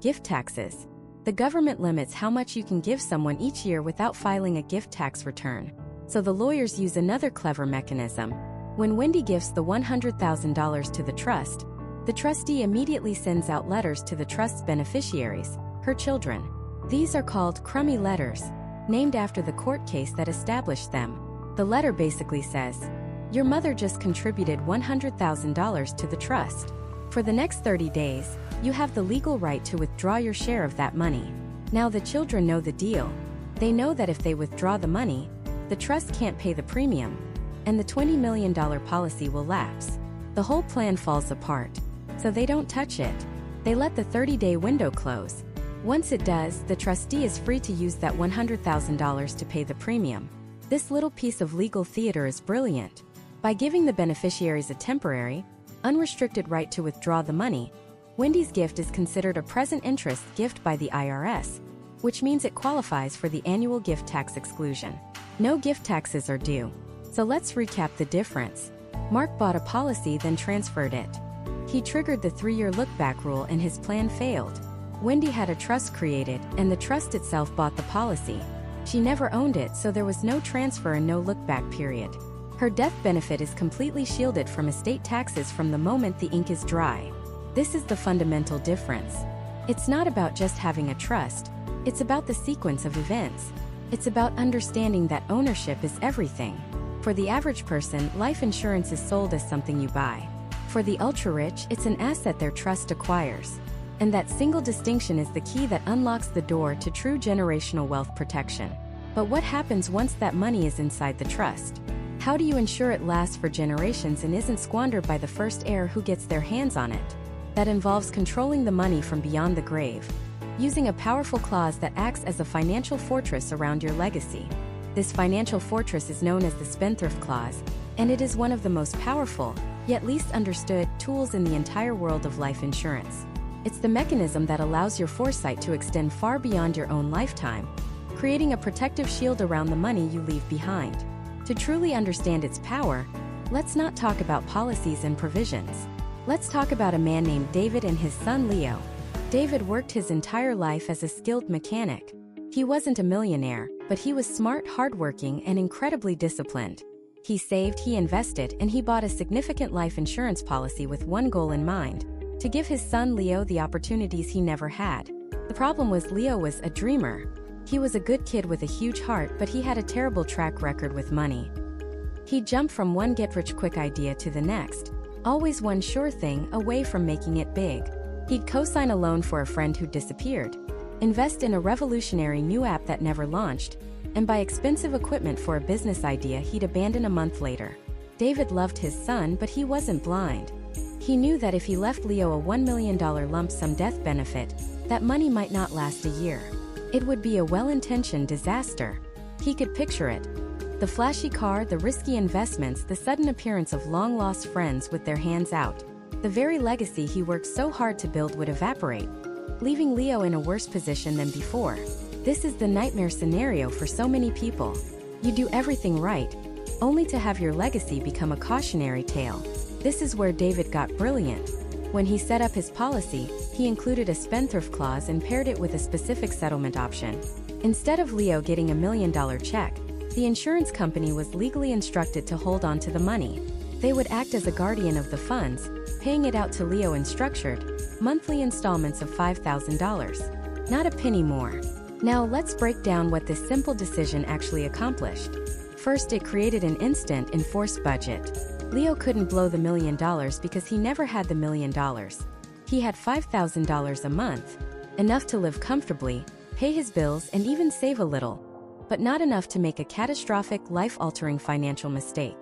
Gift taxes. The government limits how much you can give someone each year without filing a gift tax return. So the lawyers use another clever mechanism. When Wendy gifts the $100,000 to the trustee immediately sends out letters to the trust's beneficiaries, her children. These are called crummy letters, named after the court case that established them. The letter basically says, "Your mother just contributed $100,000 to the trust. For the next 30 days, you have the legal right to withdraw your share of that money." Now the children know the deal. They know that if they withdraw the money, the trust can't pay the premium, and the $20 million policy will lapse. The whole plan falls apart. So they don't touch it. They let the 30-day window close. Once it does, the trustee is free to use that $100,000 to pay the premium. This little piece of legal theater is brilliant. By giving the beneficiaries a temporary, unrestricted right to withdraw the money, Wendy's gift is considered a present interest gift by the IRS, which means it qualifies for the annual gift tax exclusion. No gift taxes are due. So let's recap the difference. Mark bought a policy, then transferred it. He triggered the 3-year look-back rule and his plan failed. Wendy had a trust created, and the trust itself bought the policy. She never owned it, so there was no transfer and no look-back period. Her death benefit is completely shielded from estate taxes from the moment the ink is dry. This is the fundamental difference. It's not about just having a trust. It's about the sequence of events. It's about understanding that ownership is everything. For the average person, life insurance is sold as something you buy. For the ultra-rich, it's an asset their trust acquires. And that single distinction is the key that unlocks the door to true generational wealth protection. But what happens once that money is inside the trust? How do you ensure it lasts for generations and isn't squandered by the first heir who gets their hands on it? That involves controlling the money from beyond the grave, using a powerful clause that acts as a financial fortress around your legacy. This financial fortress is known as the Spendthrift Clause, and it is one of the most powerful, yet least understood, tools in the entire world of life insurance. It's the mechanism that allows your foresight to extend far beyond your own lifetime, creating a protective shield around the money you leave behind. To truly understand its power, let's not talk about policies and provisions. Let's talk about a man named David and his son Leo. David worked his entire life as a skilled mechanic. He wasn't a millionaire, but he was smart, hardworking, and incredibly disciplined. He saved, he invested, and he bought a significant life insurance policy with one goal in mind: to give his son Leo the opportunities he never had. The problem was Leo was a dreamer. He was a good kid with a huge heart, but he had a terrible track record with money. He'd jump from one get-rich-quick idea to the next, always one sure thing away from making it big. He'd co-sign a loan for a friend who disappeared, invest in a revolutionary new app that never launched, and buy expensive equipment for a business idea he'd abandon a month later. David loved his son, but he wasn't blind. He knew that if he left Leo a $1 million lump sum death benefit, that money might not last a year. It would be a well-intentioned disaster. He could picture it. The flashy car, the risky investments, the sudden appearance of long-lost friends with their hands out. The very legacy he worked so hard to build would evaporate, leaving Leo in a worse position than before. This is the nightmare scenario for so many people. You do everything right, only to have your legacy become a cautionary tale. This is where David got brilliant. When he set up his policy, he included a spendthrift clause and paired it with a specific settlement option. Instead of Leo getting $1 million check, the insurance company was legally instructed to hold on to the money. They would act as a guardian of the funds, paying it out to Leo in structured, monthly installments of $5,000. Not a penny more. Now let's break down what this simple decision actually accomplished. First, it created an instant enforced budget. Leo couldn't blow the $1 million because he never had the $1 million. He had $5,000 a month, enough to live comfortably, pay his bills, and even save a little, but not enough to make a catastrophic, life-altering financial mistake.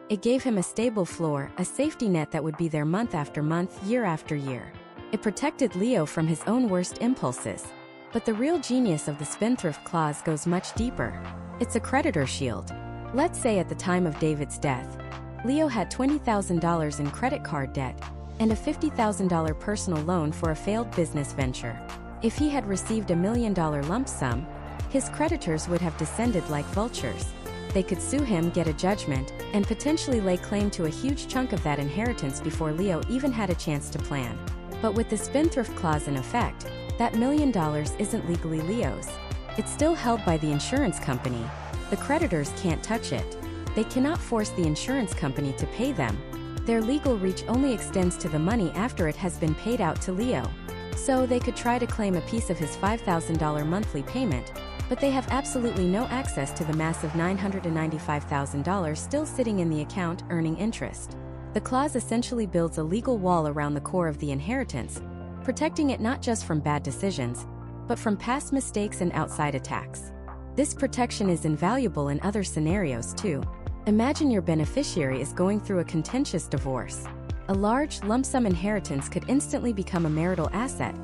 It gave him a stable floor, a safety net that would be there month after month, year after year. It protected Leo from his own worst impulses. But the real genius of the spendthrift clause goes much deeper. It's a creditor shield. Let's say at the time of David's death, Leo had $20,000 in credit card debt and a $50,000 personal loan for a failed business venture. If he had received $1 million lump sum, his creditors would have descended like vultures. They could sue him, get a judgment, and potentially lay claim to a huge chunk of that inheritance before Leo even had a chance to plan. But with the spendthrift clause in effect, that $1 million isn't legally Leo's. It's still held by the insurance company. The creditors can't touch it. They cannot force the insurance company to pay them. Their legal reach only extends to the money after it has been paid out to Leo. So they could try to claim a piece of his $5,000 monthly payment, but they have absolutely no access to the massive $995,000 still sitting in the account earning interest. The clause essentially builds a legal wall around the core of the inheritance, protecting it not just from bad decisions, but from past mistakes and outside attacks. This protection is invaluable in other scenarios too. Imagine your beneficiary is going through a contentious divorce. A large, lump sum inheritance could instantly become a marital asset,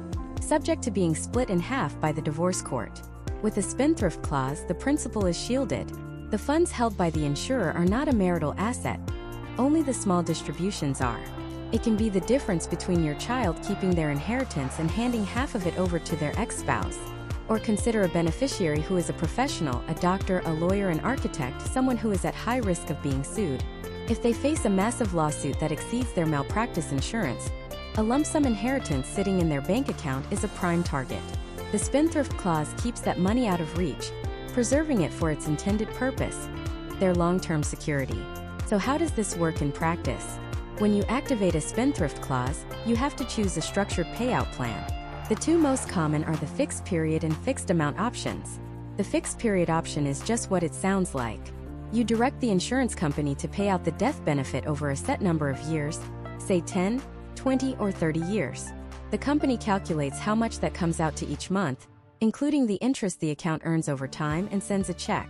subject to being split in half by the divorce court. With a spendthrift clause, the principal is shielded. The funds held by the insurer are not a marital asset. Only the small distributions are. It can be the difference between your child keeping their inheritance and handing half of it over to their ex-spouse. Or consider a beneficiary who is a professional, a doctor, a lawyer, an architect, someone who is at high risk of being sued. If they face a massive lawsuit that exceeds their malpractice insurance, a lump sum inheritance sitting in their bank account is a prime target. The spendthrift clause keeps that money out of reach, preserving it for its intended purpose, their long-term security. So how does this work in practice? When you activate a spendthrift clause, you have to choose a structured payout plan. The two most common are the fixed period and fixed amount options. The fixed period option is just what it sounds like. You direct the insurance company to pay out the death benefit over a set number of years, say 10, 20, or 30 years. The company calculates how much that comes out to each month, including the interest the account earns over time, and sends a check.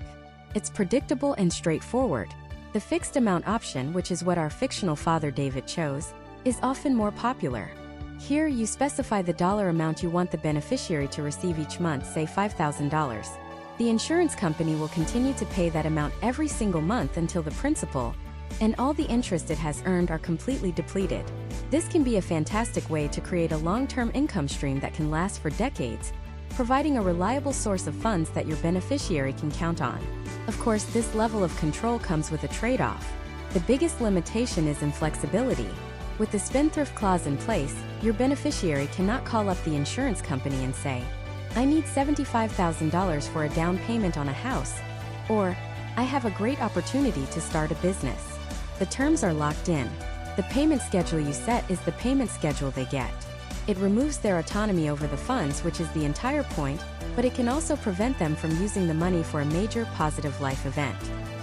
It's predictable and straightforward. The fixed amount option, which is what our fictional father David chose, is often more popular. Here, you specify the dollar amount you want the beneficiary to receive each month, say $5,000. The insurance company will continue to pay that amount every single month until the principal and all the interest it has earned are completely depleted. This can be a fantastic way to create a long-term income stream that can last for decades, providing a reliable source of funds that your beneficiary can count on. Of course, this level of control comes with a trade-off. The biggest limitation is inflexibility. With the spendthrift clause in place, your beneficiary cannot call up the insurance company and say, "I need $75,000 for a down payment on a house," or "I have a great opportunity to start a business." The terms are locked in. The payment schedule you set is the payment schedule they get. It removes their autonomy over the funds, which is the entire point, but it can also prevent them from using the money for a major positive life event.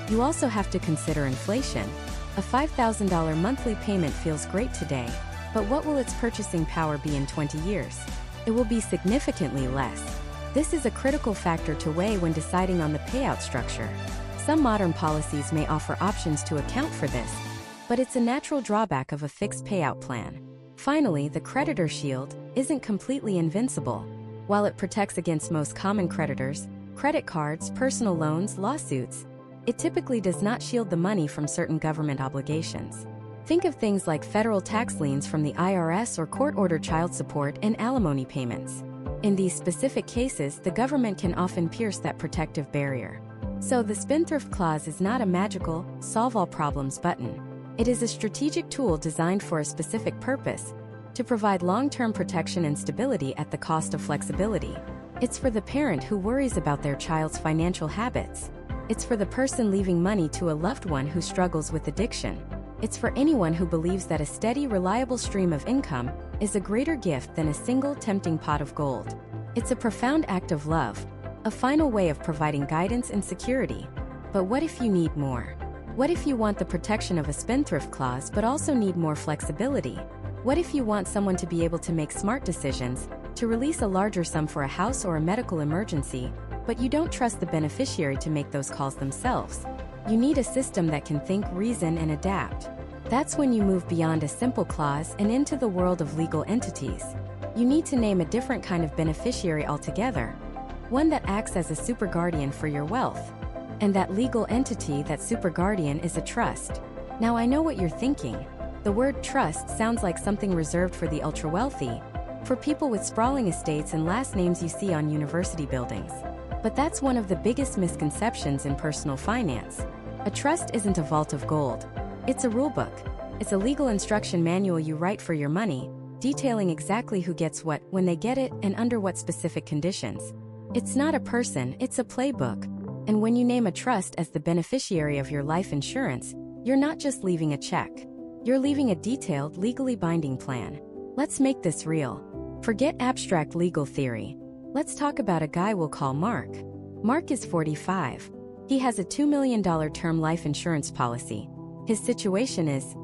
You also have to consider inflation. A $5,000 monthly payment feels great today, but what will its purchasing power be in 20 years? It will be significantly less. This is a critical factor to weigh when deciding on the payout structure. Some modern policies may offer options to account for this, but it's a natural drawback of a fixed payout plan. Finally, the creditor shield isn't completely invincible. While it protects against most common creditors, credit cards, personal loans, lawsuits, it typically does not shield the money from certain government obligations. Think of things like federal tax liens from the IRS or court-ordered child support and alimony payments. In these specific cases, the government can often pierce that protective barrier. So the spendthrift clause is not a magical, solve-all-problems button. It is a strategic tool designed for a specific purpose, to provide long-term protection and stability at the cost of flexibility. It's for the parent who worries about their child's financial habits. It's for the person leaving money to a loved one who struggles with addiction. It's for anyone who believes that a steady, reliable stream of income is a greater gift than a single tempting pot of gold. It's a profound act of love, a final way of providing guidance and security. But what if you need more? What if you want the protection of a spendthrift clause but also need more flexibility? What if you want someone to be able to make smart decisions, to release a larger sum for a house or a medical emergency, but you don't trust the beneficiary to make those calls themselves? You need a system that can think, reason, and adapt. That's when you move beyond a simple clause and into the world of legal entities. You need to name a different kind of beneficiary altogether, one that acts as a super guardian for your wealth. And that legal entity, that super guardian, is a trust. Now I know what you're thinking. The word trust sounds like something reserved for the ultra-wealthy, for people with sprawling estates and last names you see on university buildings. But that's one of the biggest misconceptions in personal finance. A trust isn't a vault of gold. It's a rulebook. It's a legal instruction manual you write for your money, detailing exactly who gets what, when they get it, and under what specific conditions. It's not a person, it's a playbook. And when you name a trust as the beneficiary of your life insurance, you're not just leaving a check. You're leaving a detailed, legally binding plan. Let's make this real. Forget abstract legal theory. Let's talk about a guy we'll call Mark. Mark is 45. He has a $2 million term life insurance policy. His situation is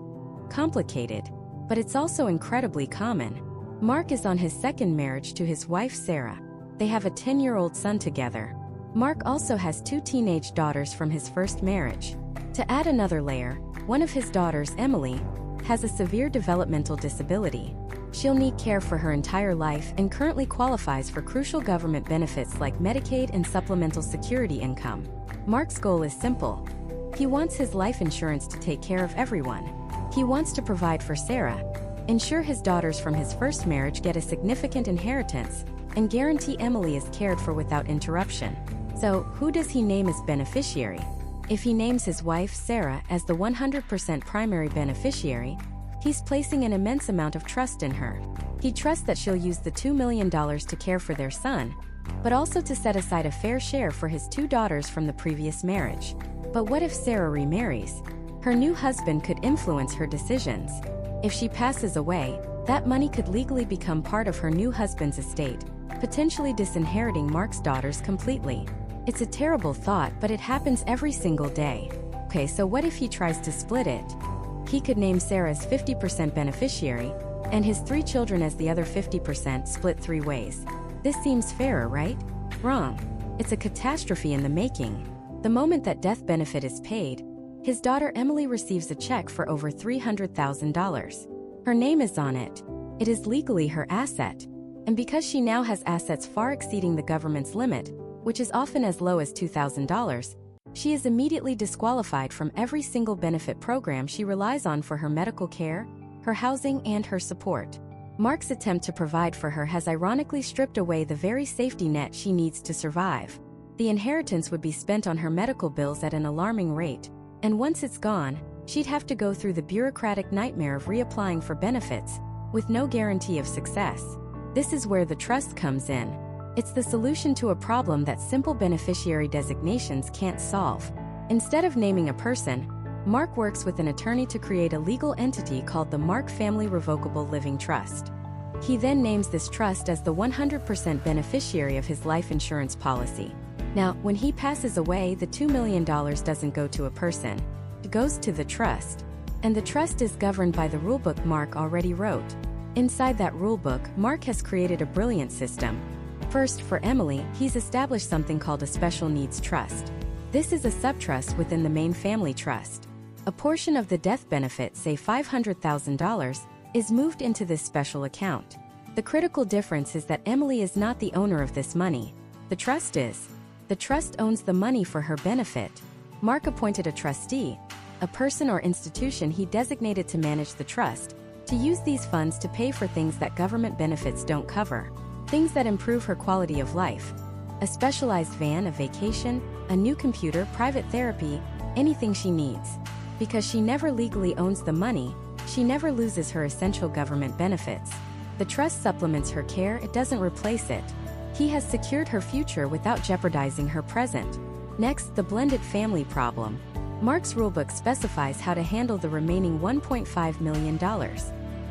complicated, but it's also incredibly common. Mark is on his second marriage to his wife Sarah. They have a 10-year-old son together. Mark also has 2 teenage daughters from his first marriage. To add another layer, one of his daughters, Emily, has a severe developmental disability. She'll need care for her entire life and currently qualifies for crucial government benefits like Medicaid and supplemental security income. Mark's goal is simple. He wants his life insurance to take care of everyone. He wants to provide for Sarah, ensure his daughters from his first marriage get a significant inheritance, and guarantee Emily is cared for without interruption. So, who does he name as beneficiary? If he names his wife, Sarah, as the 100% primary beneficiary, he's placing an immense amount of trust in her. He trusts that she'll use the $2 million to care for their son, but also to set aside a fair share for his 2 daughters from the previous marriage. But what if Sarah remarries? Her new husband could influence her decisions. If she passes away, that money could legally become part of her new husband's estate, potentially disinheriting Mark's daughters completely. It's a terrible thought, but it happens every single day. Okay, so what if he tries to split it? He could name Sarah as 50% beneficiary, and his 3 children as the other 50%, split 3 ways. This seems fairer, right? Wrong. It's a catastrophe in the making. The moment that death benefit is paid, his daughter Emily receives a check for over $300,000. Her name is on it. It is legally her asset. And because she now has assets far exceeding the government's limit, which is often as low as $2,000, she is immediately disqualified from every single benefit program she relies on for her medical care, her housing, and her support. Mark's attempt to provide for her has ironically stripped away the very safety net she needs to survive. The inheritance would be spent on her medical bills at an alarming rate, and once it's gone, she'd have to go through the bureaucratic nightmare of reapplying for benefits, with no guarantee of success. This is where the trust comes in. It's the solution to a problem that simple beneficiary designations can't solve. Instead of naming a person, Mark works with an attorney to create a legal entity called the Mark Family Revocable Living Trust. He then names this trust as the 100% beneficiary of his life insurance policy. Now, when he passes away, the $2 million doesn't go to a person. It goes to the trust. And the trust is governed by the rulebook Mark already wrote. Inside that rulebook, Mark has created a brilliant system. First, for Emily, he's established something called a special needs trust. This is a subtrust within the main family trust. A portion of the death benefit, say $500,000, is moved into this special account. The critical difference is that Emily is not the owner of this money. The trust is. The trust owns the money for her benefit. Mark appointed a trustee, a person or institution he designated to manage the trust, to use these funds to pay for things that government benefits don't cover. Things that improve her quality of life. A specialized van, a vacation, a new computer, private therapy, anything she needs. Because she never legally owns the money, she never loses her essential government benefits. The trust supplements her care, it doesn't replace it. He has secured her future without jeopardizing her present. Next, the blended family problem. Mark's rulebook specifies how to handle the remaining $1.5 million.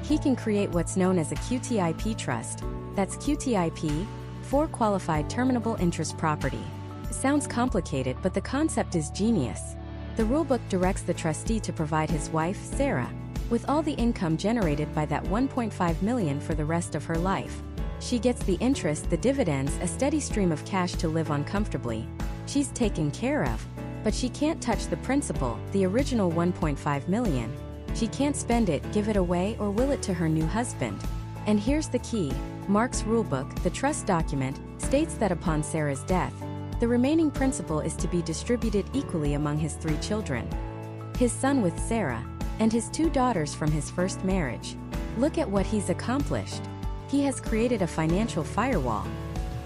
He can create what's known as a QTIP trust. That's QTIP, for Qualified Terminable Interest Property. It sounds complicated, but the concept is genius. The rulebook directs the trustee to provide his wife, Sarah, with all the income generated by that $1.5 million for the rest of her life. She gets the interest, the dividends, a steady stream of cash to live on comfortably. She's taken care of, but she can't touch the principal, the original $1.5 million. She can't spend it, give it away, or will it to her new husband. And here's the key. Mark's rulebook, the trust document, states that upon Sarah's death, the remaining principal is to be distributed equally among his 3 children. His son with Sarah, and his 2 daughters from his first marriage. Look at what he's accomplished. He has created a financial firewall.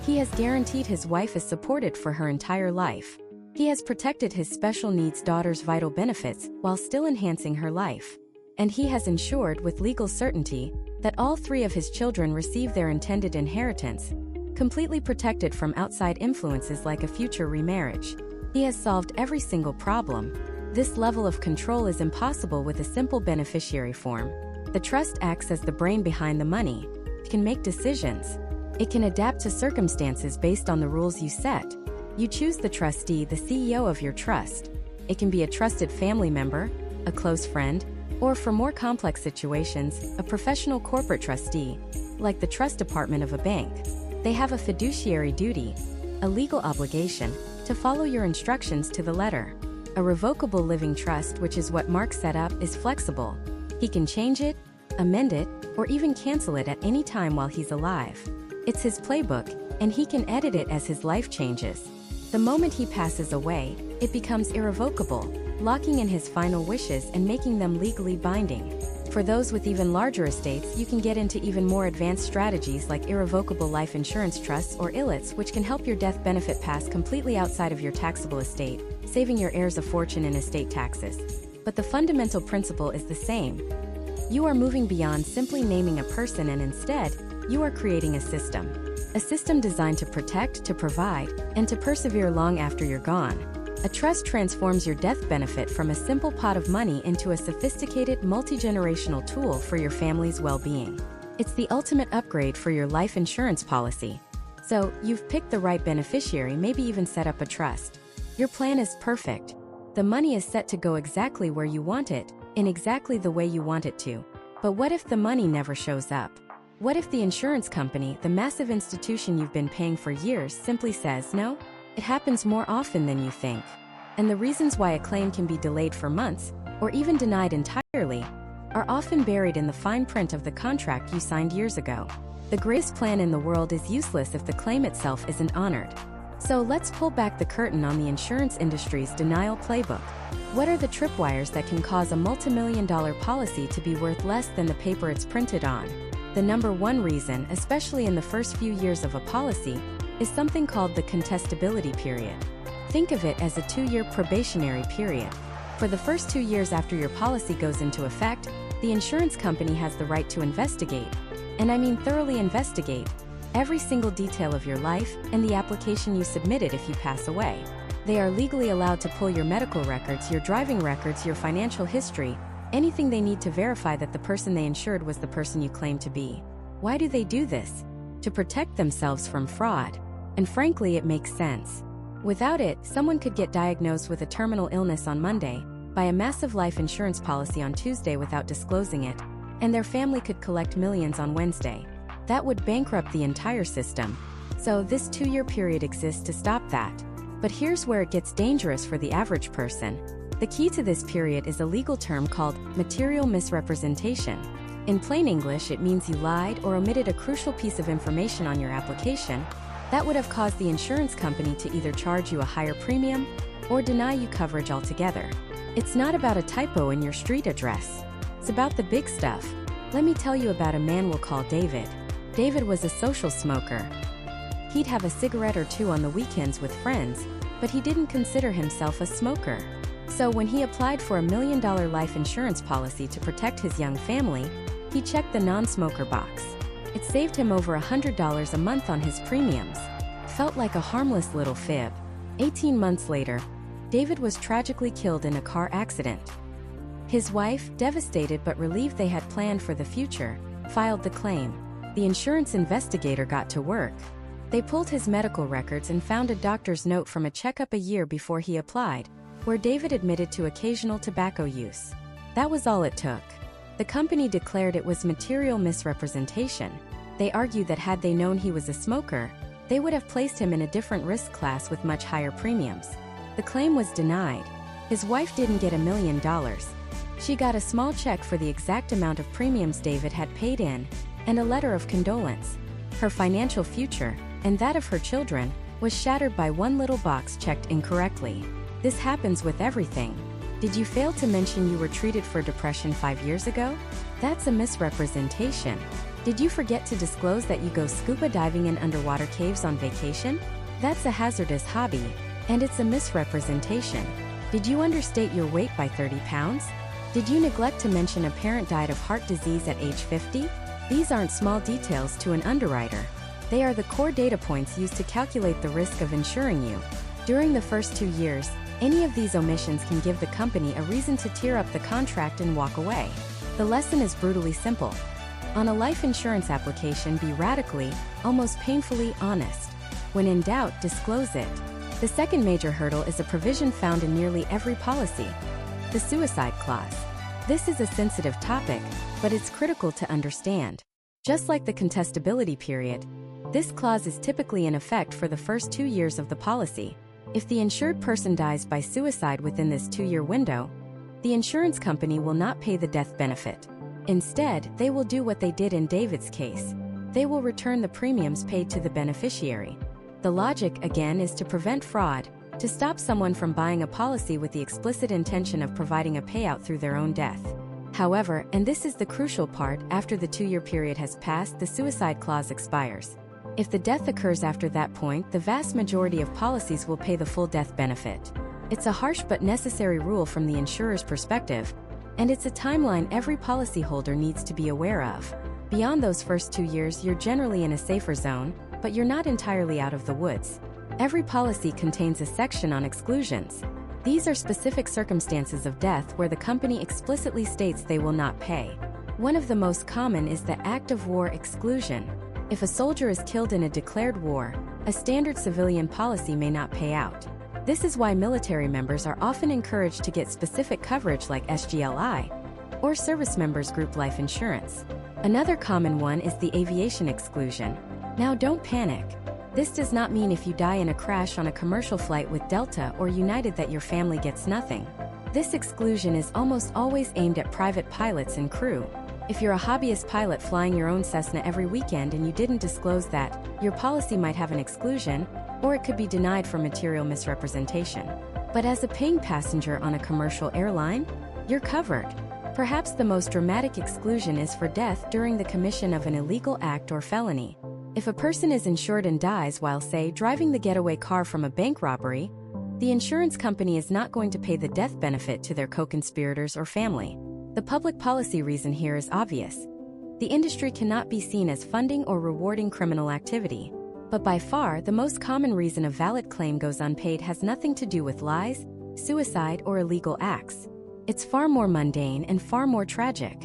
He has guaranteed his wife is supported for her entire life. He has protected his special needs daughter's vital benefits while still enhancing her life. And he has ensured with legal certainty that all 3 of his children receive their intended inheritance, completely protected from outside influences like a future remarriage. He has solved every single problem. This level of control is impossible with a simple beneficiary form. The trust acts as the brain behind the money. It can make decisions. It can adapt to circumstances based on the rules you set. You choose the trustee, the CEO of your trust. It can be a trusted family member, a close friend, or for more complex situations, a professional corporate trustee, like the trust department of a bank. They have a fiduciary duty, a legal obligation, to follow your instructions to the letter. A revocable living trust, which is what Mark set up, is flexible. He can change it, amend it, or even cancel it at any time while he's alive. It's his playbook, and he can edit it as his life changes. The moment he passes away, it becomes irrevocable, locking in his final wishes and making them legally binding. For those with even larger estates, you can get into even more advanced strategies like irrevocable life insurance trusts or ILITs, which can help your death benefit pass completely outside of your taxable estate, saving your heirs a fortune in estate taxes. But the fundamental principle is the same. You are moving beyond simply naming a person, and instead, you are creating a system. A system designed to protect, to provide, and to persevere long after you're gone. A trust transforms your death benefit from a simple pot of money into a sophisticated, multi-generational tool for your family's well-being. It's the ultimate upgrade for your life insurance policy. So, you've picked the right beneficiary, maybe even set up a trust. Your plan is perfect. The money is set to go exactly where you want it, in exactly the way you want it to. But what if the money never shows up? What if the insurance company, the massive institution you've been paying for years, simply says no? It happens more often than you think. And the reasons why a claim can be delayed for months, or even denied entirely, are often buried in the fine print of the contract you signed years ago. The greatest plan in the world is useless if the claim itself isn't honored. So let's pull back the curtain on the insurance industry's denial playbook. What are the tripwires that can cause a multi-million-dollar policy to be worth less than the paper it's printed on? The number one reason, especially in the first few years of a policy, is something called the contestability period. Think of it as a 2-year probationary period. For the first 2 years after your policy goes into effect, the insurance company has the right to investigate, and I mean thoroughly investigate, every single detail of your life and the application you submitted if you pass away. They are legally allowed to pull your medical records, your driving records, your financial history, anything they need to verify that the person they insured was the person you claim to be. Why do they do this? To protect themselves from fraud. And frankly, it makes sense. Without it, someone could get diagnosed with a terminal illness on Monday, buy a massive life insurance policy on Tuesday without disclosing it, and their family could collect millions on Wednesday. That would bankrupt the entire system. So this 2-year period exists to stop that. But here's where it gets dangerous for the average person. The key to this period is a legal term called material misrepresentation. In plain English, it means you lied or omitted a crucial piece of information on your application that would have caused the insurance company to either charge you a higher premium or deny you coverage altogether. It's not about a typo in your street address. It's about the big stuff. Let me tell you about a man we'll call David. David was a social smoker. He'd have a cigarette or two on the weekends with friends, but he didn't consider himself a smoker. So when he applied for a $1 million life insurance policy to protect his young family, he checked the non-smoker box. It saved him over $100 a month on his premiums. Felt like a harmless little fib. 18 months later, David was tragically killed in a car accident. His wife, devastated but relieved they had planned for the future, filed the claim. The insurance investigator got to work. They pulled his medical records and found a doctor's note from a checkup a year before he applied, where David admitted to occasional tobacco use. That was all it took. The company declared it was material misrepresentation. They argued that had they known he was a smoker, they would have placed him in a different risk class with much higher premiums. The claim was denied. His wife didn't get $1 million. She got a small check for the exact amount of premiums David had paid in, and a letter of condolence. Her financial future, and that of her children, was shattered by one little box checked incorrectly. This happens with everything. Did you fail to mention you were treated for depression 5 years ago? That's a misrepresentation. Did you forget to disclose that you go scuba diving in underwater caves on vacation? That's a hazardous hobby, and it's a misrepresentation. Did you understate your weight by 30 pounds? Did you neglect to mention a parent died of heart disease at age 50? These aren't small details to an underwriter. They are the core data points used to calculate the risk of insuring you. During the first 2 years, any of these omissions can give the company a reason to tear up the contract and walk away. The lesson is brutally simple. On a life insurance application, be radically, almost painfully honest. When in doubt, disclose it. The second major hurdle is a provision found in nearly every policy: the suicide clause. This is a sensitive topic, but it's critical to understand. Just like the contestability period, this clause is typically in effect for the first 2 years of the policy. If the insured person dies by suicide within this 2-year window, the insurance company will not pay the death benefit. Instead, they will do what they did in David's case. They will return the premiums paid to the beneficiary. The logic, again, is to prevent fraud, to stop someone from buying a policy with the explicit intention of providing a payout through their own death. However, and this is the crucial part, after the 2-year period has passed, the suicide clause expires. If the death occurs after that point, the vast majority of policies will pay the full death benefit. It's a harsh but necessary rule from the insurer's perspective, and it's a timeline every policyholder needs to be aware of. Beyond those first 2 years, you're generally in a safer zone, but you're not entirely out of the woods. Every policy contains a section on exclusions. These are specific circumstances of death where the company explicitly states they will not pay. One of the most common is the act of war exclusion. If a soldier is killed in a declared war, a standard civilian policy may not pay out. This is why military members are often encouraged to get specific coverage like SGLI or service members group life insurance. Another common one is the aviation exclusion. Now don't panic. This does not mean if you die in a crash on a commercial flight with Delta or United that your family gets nothing. This exclusion is almost always aimed at private pilots and crew. If you're a hobbyist pilot flying your own Cessna every weekend and you didn't disclose that, your policy might have an exclusion, or it could be denied for material misrepresentation. But as a paying passenger on a commercial airline, you're covered. Perhaps the most dramatic exclusion is for death during the commission of an illegal act or felony. If a person is insured and dies while, say, driving the getaway car from a bank robbery, the insurance company is not going to pay the death benefit to their co-conspirators or family. The public policy reason here is obvious. The industry cannot be seen as funding or rewarding criminal activity. But by far, the most common reason a valid claim goes unpaid has nothing to do with lies, suicide, or illegal acts. It's far more mundane and far more tragic.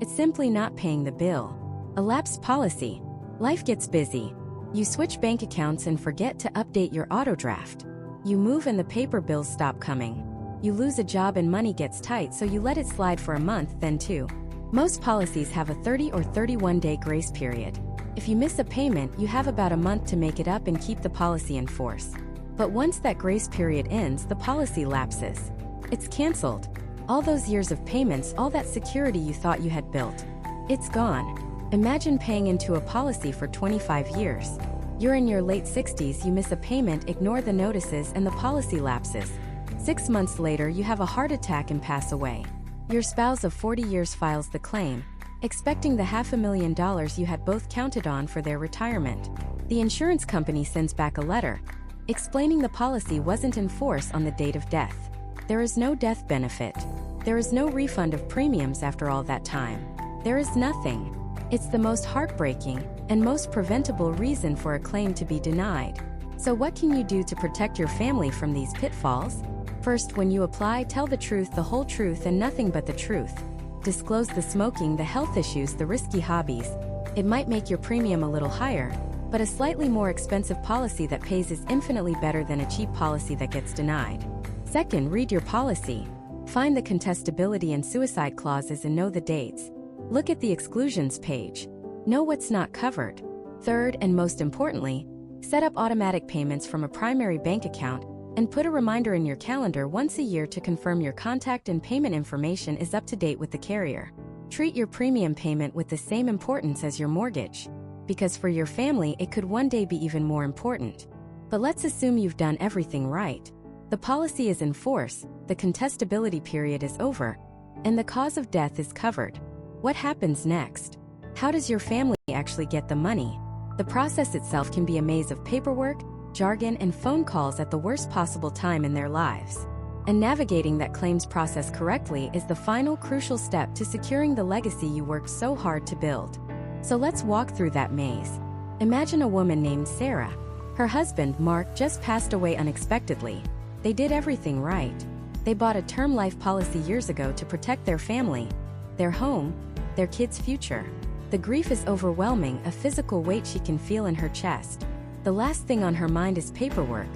It's simply not paying the bill. A lapsed policy. Life gets busy. You switch bank accounts and forget to update your auto draft. You move and the paper bills stop coming. You lose a job and money gets tight, so you let it slide for a month, then two. Most policies have a 30 or 31-day grace period. If you miss a payment, you have about a month to make it up and keep the policy in force. But once that grace period ends, the policy lapses. It's canceled. All those years of payments, all that security you thought you had built, it's gone. Imagine paying into a policy for 25 years. You're in your late 60s, you miss a payment, ignore the notices, and the policy lapses. 6 months later, you have a heart attack and pass away. Your spouse of 40 years files the claim, expecting the $500,000 you had both counted on for their retirement. The insurance company sends back a letter, explaining the policy wasn't in force on the date of death. There is no death benefit. There is no refund of premiums after all that time. There is nothing. It's the most heartbreaking and most preventable reason for a claim to be denied. So what can you do to protect your family from these pitfalls? First, when you apply, tell the truth, the whole truth, and nothing but the truth. Disclose the smoking, the health issues, the risky hobbies. It might make your premium a little higher, but a slightly more expensive policy that pays is infinitely better than a cheap policy that gets denied. Second, read your policy. Find the contestability and suicide clauses and know the dates. Look at the exclusions page. Know what's not covered. Third, and most importantly, set up automatic payments from a primary bank account and put a reminder in your calendar once a year to confirm your contact and payment information is up to date with the carrier. Treat your premium payment with the same importance as your mortgage, because for your family it could one day be even more important. But let's assume you've done everything right. The policy is in force, the contestability period is over, and the cause of death is covered. What happens next? How does your family actually get the money? The process itself can be a maze of paperwork, jargon, and phone calls at the worst possible time in their lives. And navigating that claims process correctly is the final crucial step to securing the legacy you worked so hard to build. So let's walk through that maze. Imagine a woman named Sarah. Her husband, Mark, just passed away unexpectedly. They did everything right. They bought a term life policy years ago to protect their family, their home, their kids' future. The grief is overwhelming, a physical weight she can feel in her chest. The last thing on her mind is paperwork.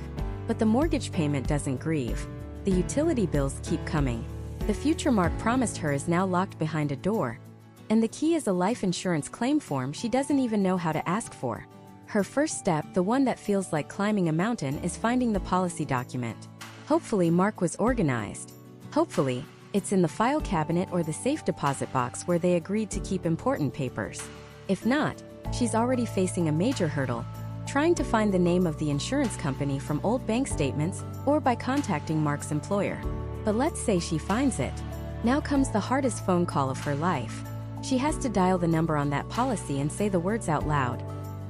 But the mortgage payment doesn't grieve. The utility bills keep coming. The future Mark promised her is now locked behind a door. And the key is a life insurance claim form she doesn't even know how to ask for. Her first step, the one that feels like climbing a mountain, is finding the policy document. Hopefully Mark was organized. Hopefully, it's in the file cabinet or the safe deposit box where they agreed to keep important papers. If not, she's already facing a major hurdle, trying to find the name of the insurance company from old bank statements or by contacting Mark's employer. But let's say she finds it. Now comes the hardest phone call of her life. She has to dial the number on that policy and say the words out loud.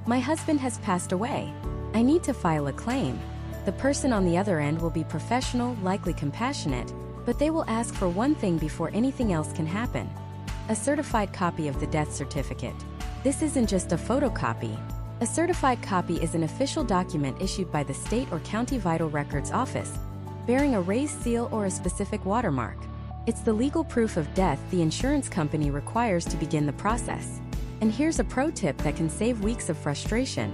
My husband has passed away. I need to file a claim. The person on the other end will be professional, likely compassionate, but they will ask for one thing before anything else can happen: a certified copy of the death certificate. This isn't just a photocopy. A certified copy is an official document issued by the state or county vital records office, bearing a raised seal or a specific watermark. It's the legal proof of death the insurance company requires to begin the process. And here's a pro tip that can save weeks of frustration.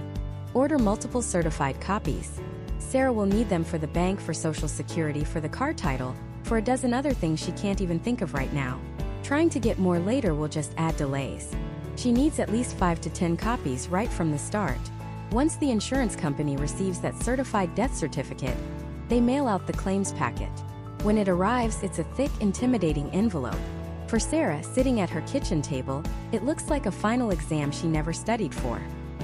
Order multiple certified copies. Sarah will need them for the bank, for Social Security, for the car title, for a dozen other things she can't even think of right now. Trying to get more later will just add delays. She needs at least 5 to 10 copies right from the start. Once the insurance company receives that certified death certificate, they mail out the claims packet. When it arrives, it's a thick, intimidating envelope. For Sarah, sitting at her kitchen table, it looks like a final exam she never studied for.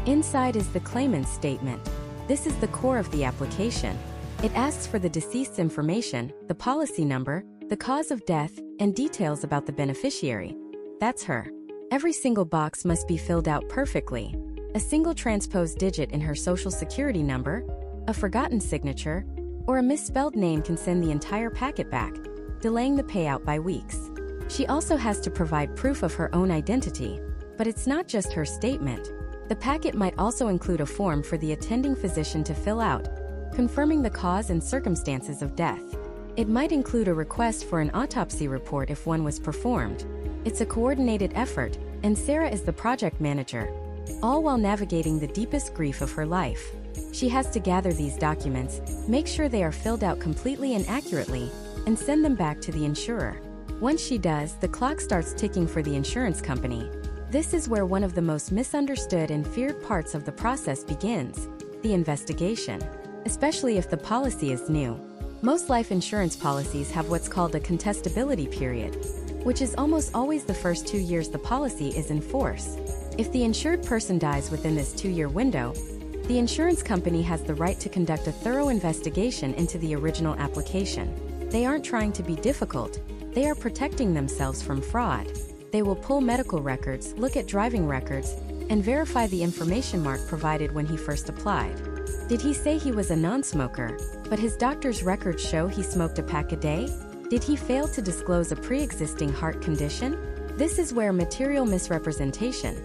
Inside is the claimant's statement. This is the core of the application. It asks for the deceased's information, the policy number, the cause of death, and details about the beneficiary. That's her. Every single box must be filled out perfectly. A single transposed digit in her Social Security number, a forgotten signature, or a misspelled name can send the entire packet back, delaying the payout by weeks. She also has to provide proof of her own identity. But it's not just her statement. The packet might also include a form for the attending physician to fill out, confirming the cause and circumstances of death. It might include a request for an autopsy report if one was performed. It's a coordinated effort, and Sarah is the project manager, all while navigating the deepest grief of her life. She has to gather these documents, make sure they are filled out completely and accurately, and send them back to the insurer. Once she does, the clock starts ticking for the insurance company. This is where one of the most misunderstood and feared parts of the process begins: the investigation. Especially if the policy is new. Most life insurance policies have what's called a contestability period, which is almost always the first 2 years the policy is in force. If the insured person dies within this 2-year window, the insurance company has the right to conduct a thorough investigation into the original application. They aren't trying to be difficult, they are protecting themselves from fraud. They will pull medical records, look at driving records, and verify the information Mark provided when he first applied. Did he say he was a non-smoker, but his doctor's records show he smoked a pack a day? Did he fail to disclose a pre-existing heart condition? This is where material misrepresentation,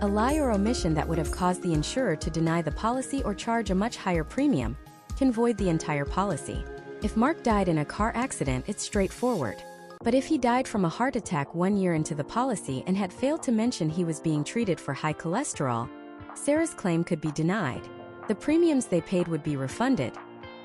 a lie or omission that would have caused the insurer to deny the policy or charge a much higher premium, can void the entire policy. If Mark died in a car accident, it's straightforward. But if he died from a heart attack 1 year into the policy and had failed to mention he was being treated for high cholesterol, Sarah's claim could be denied. The premiums they paid would be refunded,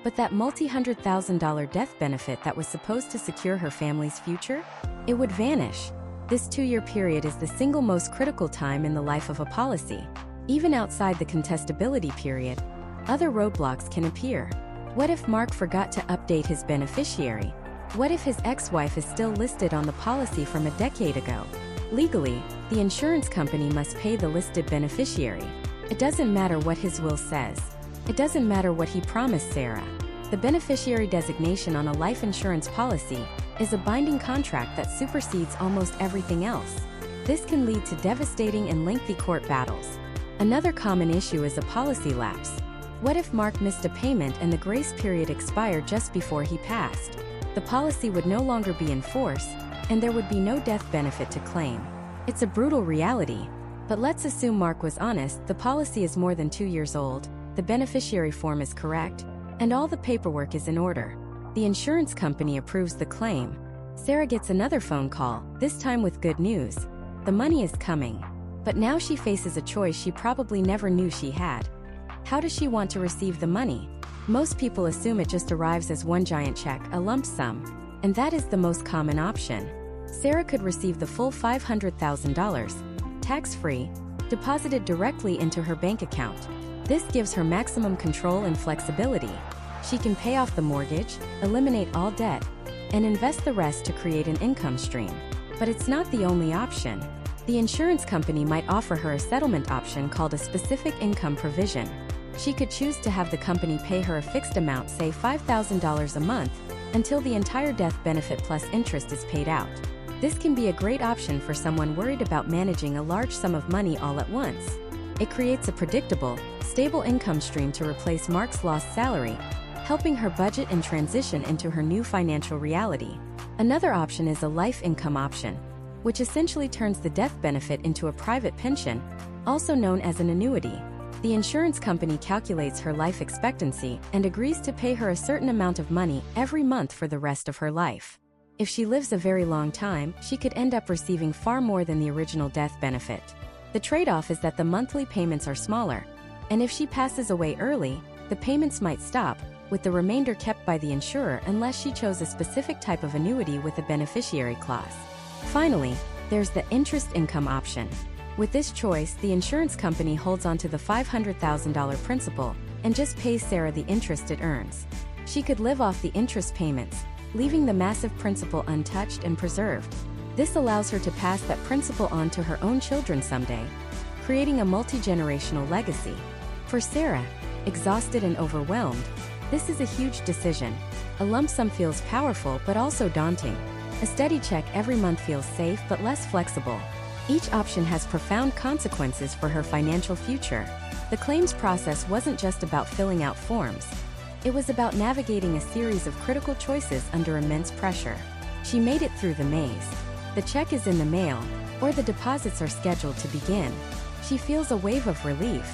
but that multi-$100,000 death benefit that was supposed to secure her family's future? It would vanish. This 2-year period is the single most critical time in the life of a policy. Even outside the contestability period, other roadblocks can appear. What if Mark forgot to update his beneficiary? What if his ex-wife is still listed on the policy from a decade ago? Legally, the insurance company must pay the listed beneficiary. It doesn't matter what his will says. It doesn't matter what he promised Sarah. The beneficiary designation on a life insurance policy is a binding contract that supersedes almost everything else. This can lead to devastating and lengthy court battles. Another common issue is a policy lapse. What if Mark missed a payment and the grace period expired just before he passed? The policy would no longer be in force, and there would be no death benefit to claim. It's a brutal reality, but let's assume Mark was honest. The policy is more than 2 years old, the beneficiary form is correct, and all the paperwork is in order. The insurance company approves the claim. Sarah gets another phone call, this time with good news. The money is coming. But now she faces a choice she probably never knew she had. How does she want to receive the money? Most people assume it just arrives as one giant check, a lump sum, and that is the most common option. Sarah could receive the full $500,000, tax-free, deposited directly into her bank account. This gives her maximum control and flexibility. She can pay off the mortgage, eliminate all debt, and invest the rest to create an income stream. But it's not the only option. The insurance company might offer her a settlement option called a specific income provision. She could choose to have the company pay her a fixed amount, say $5,000 a month, until the entire death benefit plus interest is paid out. This can be a great option for someone worried about managing a large sum of money all at once. It creates a predictable, stable income stream to replace Mark's lost salary, helping her budget and transition into her new financial reality. Another option is a life income option, which essentially turns the death benefit into a private pension, also known as an annuity. The insurance company calculates her life expectancy and agrees to pay her a certain amount of money every month for the rest of her life. If she lives a very long time, she could end up receiving far more than the original death benefit. The trade-off is that the monthly payments are smaller, and if she passes away early, the payments might stop, with the remainder kept by the insurer unless she chose a specific type of annuity with a beneficiary clause. Finally, there's the interest income option. With this choice, the insurance company holds onto the $500,000 principal and just pays Sarah the interest it earns. She could live off the interest payments, leaving the massive principal untouched and preserved. This allows her to pass that principal on to her own children someday, creating a multi-generational legacy. For Sarah, exhausted and overwhelmed, this is a huge decision. A lump sum feels powerful but also daunting. A steady check every month feels safe but less flexible. Each option has profound consequences for her financial future. The claims process wasn't just about filling out forms. It was about navigating a series of critical choices under immense pressure. She made it through the maze. The check is in the mail, or the deposits are scheduled to begin. She feels a wave of relief.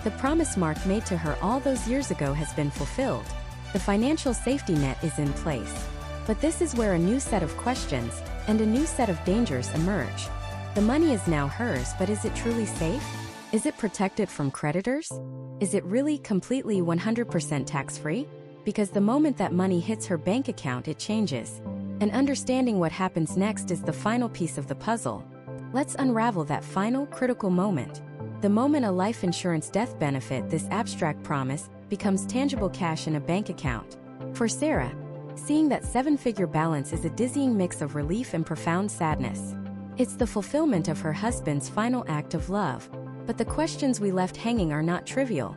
The promise Mark made to her all those years ago has been fulfilled. The financial safety net is in place. But this is where a new set of questions and a new set of dangers emerge. The money is now hers, but is it truly safe? Is it protected from creditors? Is it really completely 100% tax-free? Because the moment that money hits her bank account, it changes. And understanding what happens next is the final piece of the puzzle. Let's unravel that final, critical moment. The moment a life insurance death benefit, this abstract promise, becomes tangible cash in a bank account. For Sarah, seeing that seven-figure balance is a dizzying mix of relief and profound sadness. It's the fulfillment of her husband's final act of love. But the questions we left hanging are not trivial.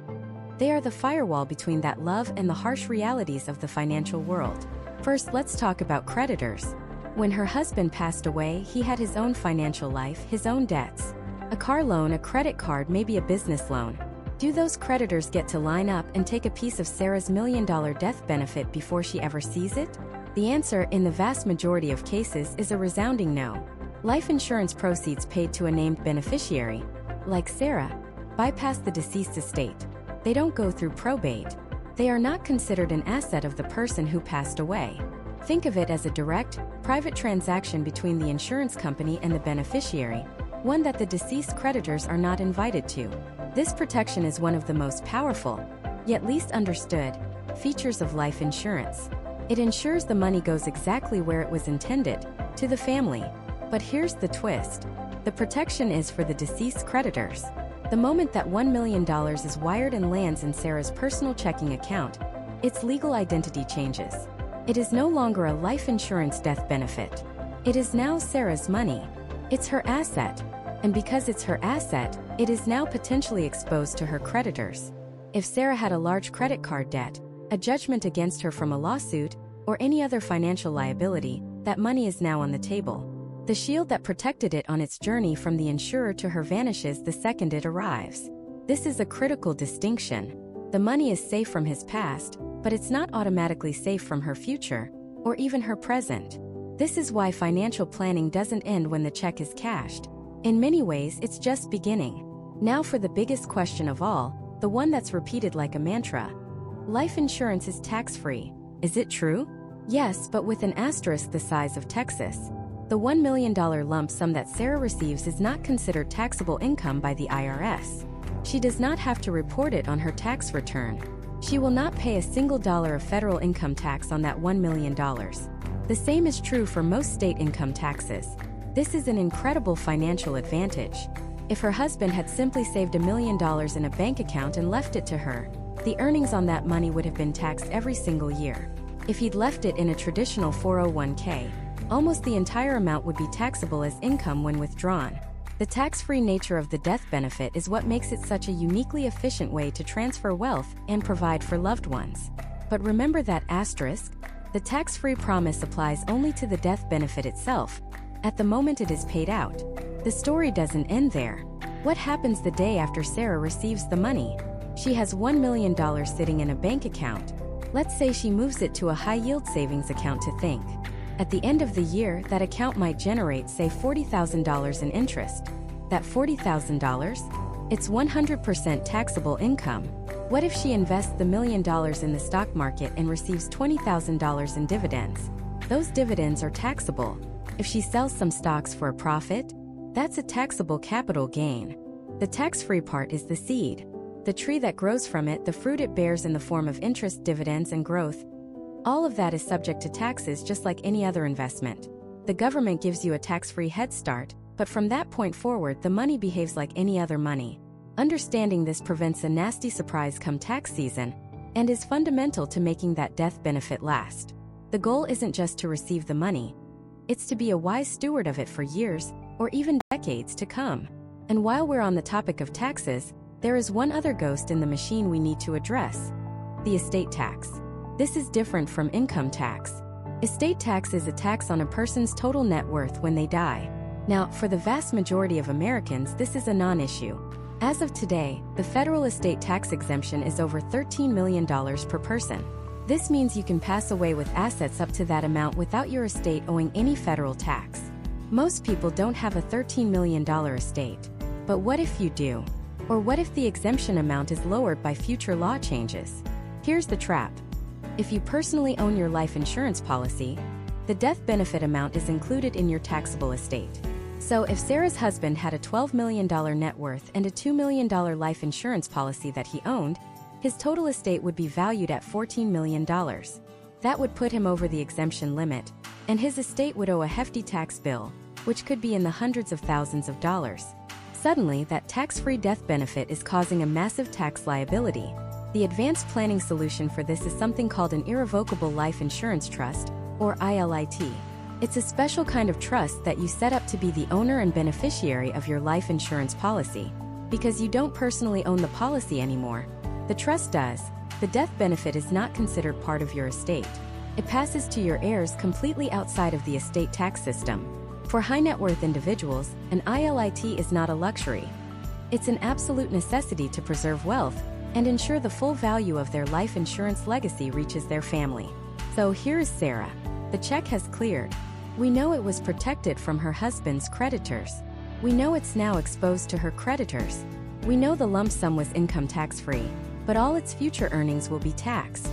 They are the firewall between that love and the harsh realities of the financial world. First, let's talk about creditors. When her husband passed away, he had his own financial life, his own debts. A car loan, a credit card, maybe a business loan. Do those creditors get to line up and take a piece of Sarah's $1 million death benefit before she ever sees it? The answer, in the vast majority of cases, is a resounding no. Life insurance proceeds paid to a named beneficiary, like Sarah, bypass the deceased estate. They don't go through probate. They are not considered an asset of the person who passed away. Think of it as a direct, private transaction between the insurance company and the beneficiary, one that the deceased creditors are not invited to. This protection is one of the most powerful, yet least understood, features of life insurance. It ensures the money goes exactly where it was intended, to the family. But here's the twist. The protection is for the deceased creditors. The moment that $1 million is wired and lands in Sarah's personal checking account, its legal identity changes. It is no longer a life insurance death benefit. It is now Sarah's money. It's her asset. And because it's her asset, it is now potentially exposed to her creditors. If Sarah had a large credit card debt, a judgment against her from a lawsuit, or any other financial liability, that money is now on the table. The shield that protected it on its journey from the insurer to her vanishes the second it arrives. This is a critical distinction. The money is safe from his past, but it's not automatically safe from her future, or even her present. This is why financial planning doesn't end when the check is cashed. In many ways, it's just beginning. Now for the biggest question of all, the one that's repeated like a mantra. Life insurance is tax-free. Is it true? Yes, but with an asterisk the size of Texas. The $1 million lump sum that Sarah receives is not considered taxable income by the IRS. She does not have to report it on her tax return. She will not pay a single dollar of federal income tax on that $1 million. The same is true for most state income taxes. This is an incredible financial advantage. If her husband had simply saved $1 million in a bank account and left it to her, the earnings on that money would have been taxed every single year. If he'd left it in a traditional 401k, almost the entire amount would be taxable as income when withdrawn. The tax-free nature of the death benefit is what makes it such a uniquely efficient way to transfer wealth and provide for loved ones. But remember that asterisk? The tax-free promise applies only to the death benefit itself, at the moment it is paid out. The story doesn't end there. What happens the day after Sarah receives the money? She has $1 million sitting in a bank account. Let's say she moves it to a high-yield savings account to think. At the end of the year, that account might generate, say, $40,000 in interest. That $40,000? It's 100% taxable income. What if she invests the $1 million in the stock market and receives $20,000 in dividends? Those dividends are taxable. If she sells some stocks for a profit, that's a taxable capital gain. The tax-free part is the seed. The tree that grows from it, the fruit it bears in the form of interest, dividends, and growth. All of that is subject to taxes just like any other investment. The government gives you a tax-free head start, but from that point forward the money behaves like any other money. Understanding this prevents a nasty surprise come tax season, and is fundamental to making that death benefit last. The goal isn't just to receive the money. It's to be a wise steward of it for years, or even decades to come. And while we're on the topic of taxes, there is one other ghost in the machine we need to address: the estate tax. This is different from income tax. Estate tax is a tax on a person's total net worth when they die. Now, for the vast majority of Americans, this is a non-issue. As of today, the federal estate tax exemption is over $13 million per person. This means you can pass away with assets up to that amount without your estate owing any federal tax. Most people don't have a $13 million estate. But what if you do? Or what if the exemption amount is lowered by future law changes? Here's the trap. If you personally own your life insurance policy, the death benefit amount is included in your taxable estate. So if Sarah's husband had a $12 million net worth and a $2 million life insurance policy that he owned, his total estate would be valued at $14 million. That would put him over the exemption limit, and his estate would owe a hefty tax bill, which could be in the hundreds of thousands of dollars. Suddenly, that tax-free death benefit is causing a massive tax liability. The advanced planning solution for this is something called an irrevocable life insurance trust, or ILIT. It's a special kind of trust that you set up to be the owner and beneficiary of your life insurance policy. Because you don't personally own the policy anymore, the trust does. The death benefit is not considered part of your estate. It passes to your heirs completely outside of the estate tax system. For high net worth individuals, an ILIT is not a luxury. It's an absolute necessity to preserve wealth and ensure the full value of their life insurance legacy reaches their family. So here is Sarah. The check has cleared. We know it was protected from her husband's creditors. We know it's now exposed to her creditors. We know the lump sum was income tax-free, but all its future earnings will be taxed.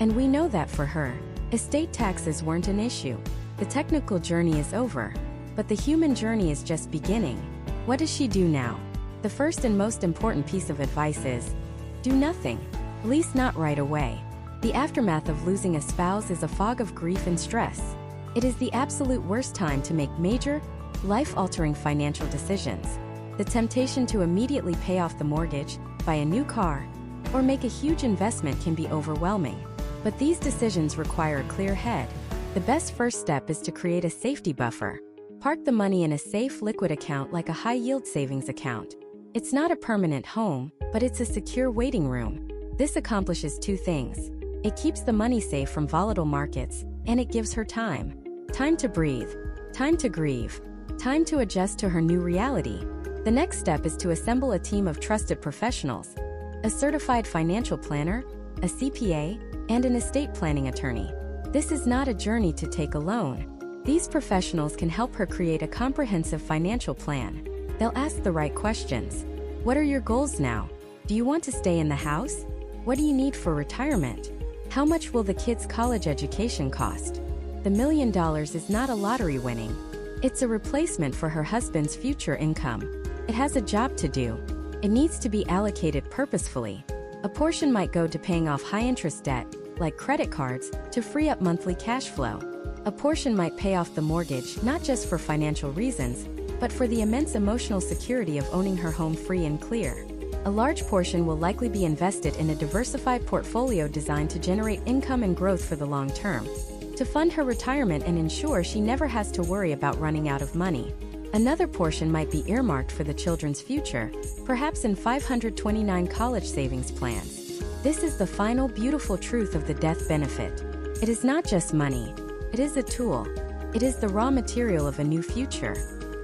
And we know that for her, estate taxes weren't an issue. The technical journey is over, but the human journey is just beginning. What does she do now? The first and most important piece of advice is, do nothing. At least not right away. The aftermath of losing a spouse is a fog of grief and stress. It is the absolute worst time to make major, life-altering financial decisions. The temptation to immediately pay off the mortgage, buy a new car, or make a huge investment can be overwhelming. But these decisions require a clear head. The best first step is to create a safety buffer. Park the money in a safe liquid account like a high-yield savings account. It's not a permanent home, but it's a secure waiting room. This accomplishes two things. It keeps the money safe from volatile markets, and it gives her time. Time to breathe, time to grieve, time to adjust to her new reality. The next step is to assemble a team of trusted professionals, a certified financial planner, a CPA, and an estate planning attorney. This is not a journey to take alone. These professionals can help her create a comprehensive financial plan. They'll ask the right questions. What are your goals now? Do you want to stay in the house? What do you need for retirement? How much will the kids' college education cost? The $1 million is not a lottery winning. It's a replacement for her husband's future income. It has a job to do. It needs to be allocated purposefully. A portion might go to paying off high-interest debt, like credit cards, to free up monthly cash flow. A portion might pay off the mortgage not just for financial reasons, but for the immense emotional security of owning her home free and clear. A large portion will likely be invested in a diversified portfolio designed to generate income and growth for the long term, to fund her retirement and ensure she never has to worry about running out of money. Another portion might be earmarked for the children's future, perhaps in 529 college savings plans. This is the final beautiful truth of the death benefit. It is not just money. It is a tool. It is the raw material of a new future.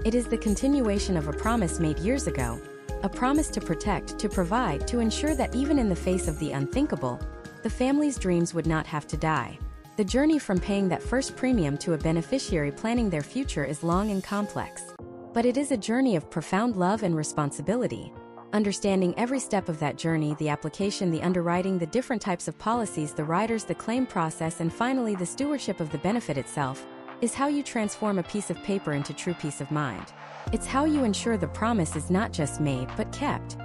It is the continuation of a promise made years ago, a promise to protect, to provide, to ensure that even in the face of the unthinkable, the family's dreams would not have to die. The journey from paying that first premium to a beneficiary planning their future is long and complex. But it is a journey of profound love and responsibility. Understanding every step of that journey, the application, the underwriting, the different types of policies, the riders, the claim process, and finally the stewardship of the benefit itself, is how you transform a piece of paper into true peace of mind. It's how you ensure the promise is not just made but kept.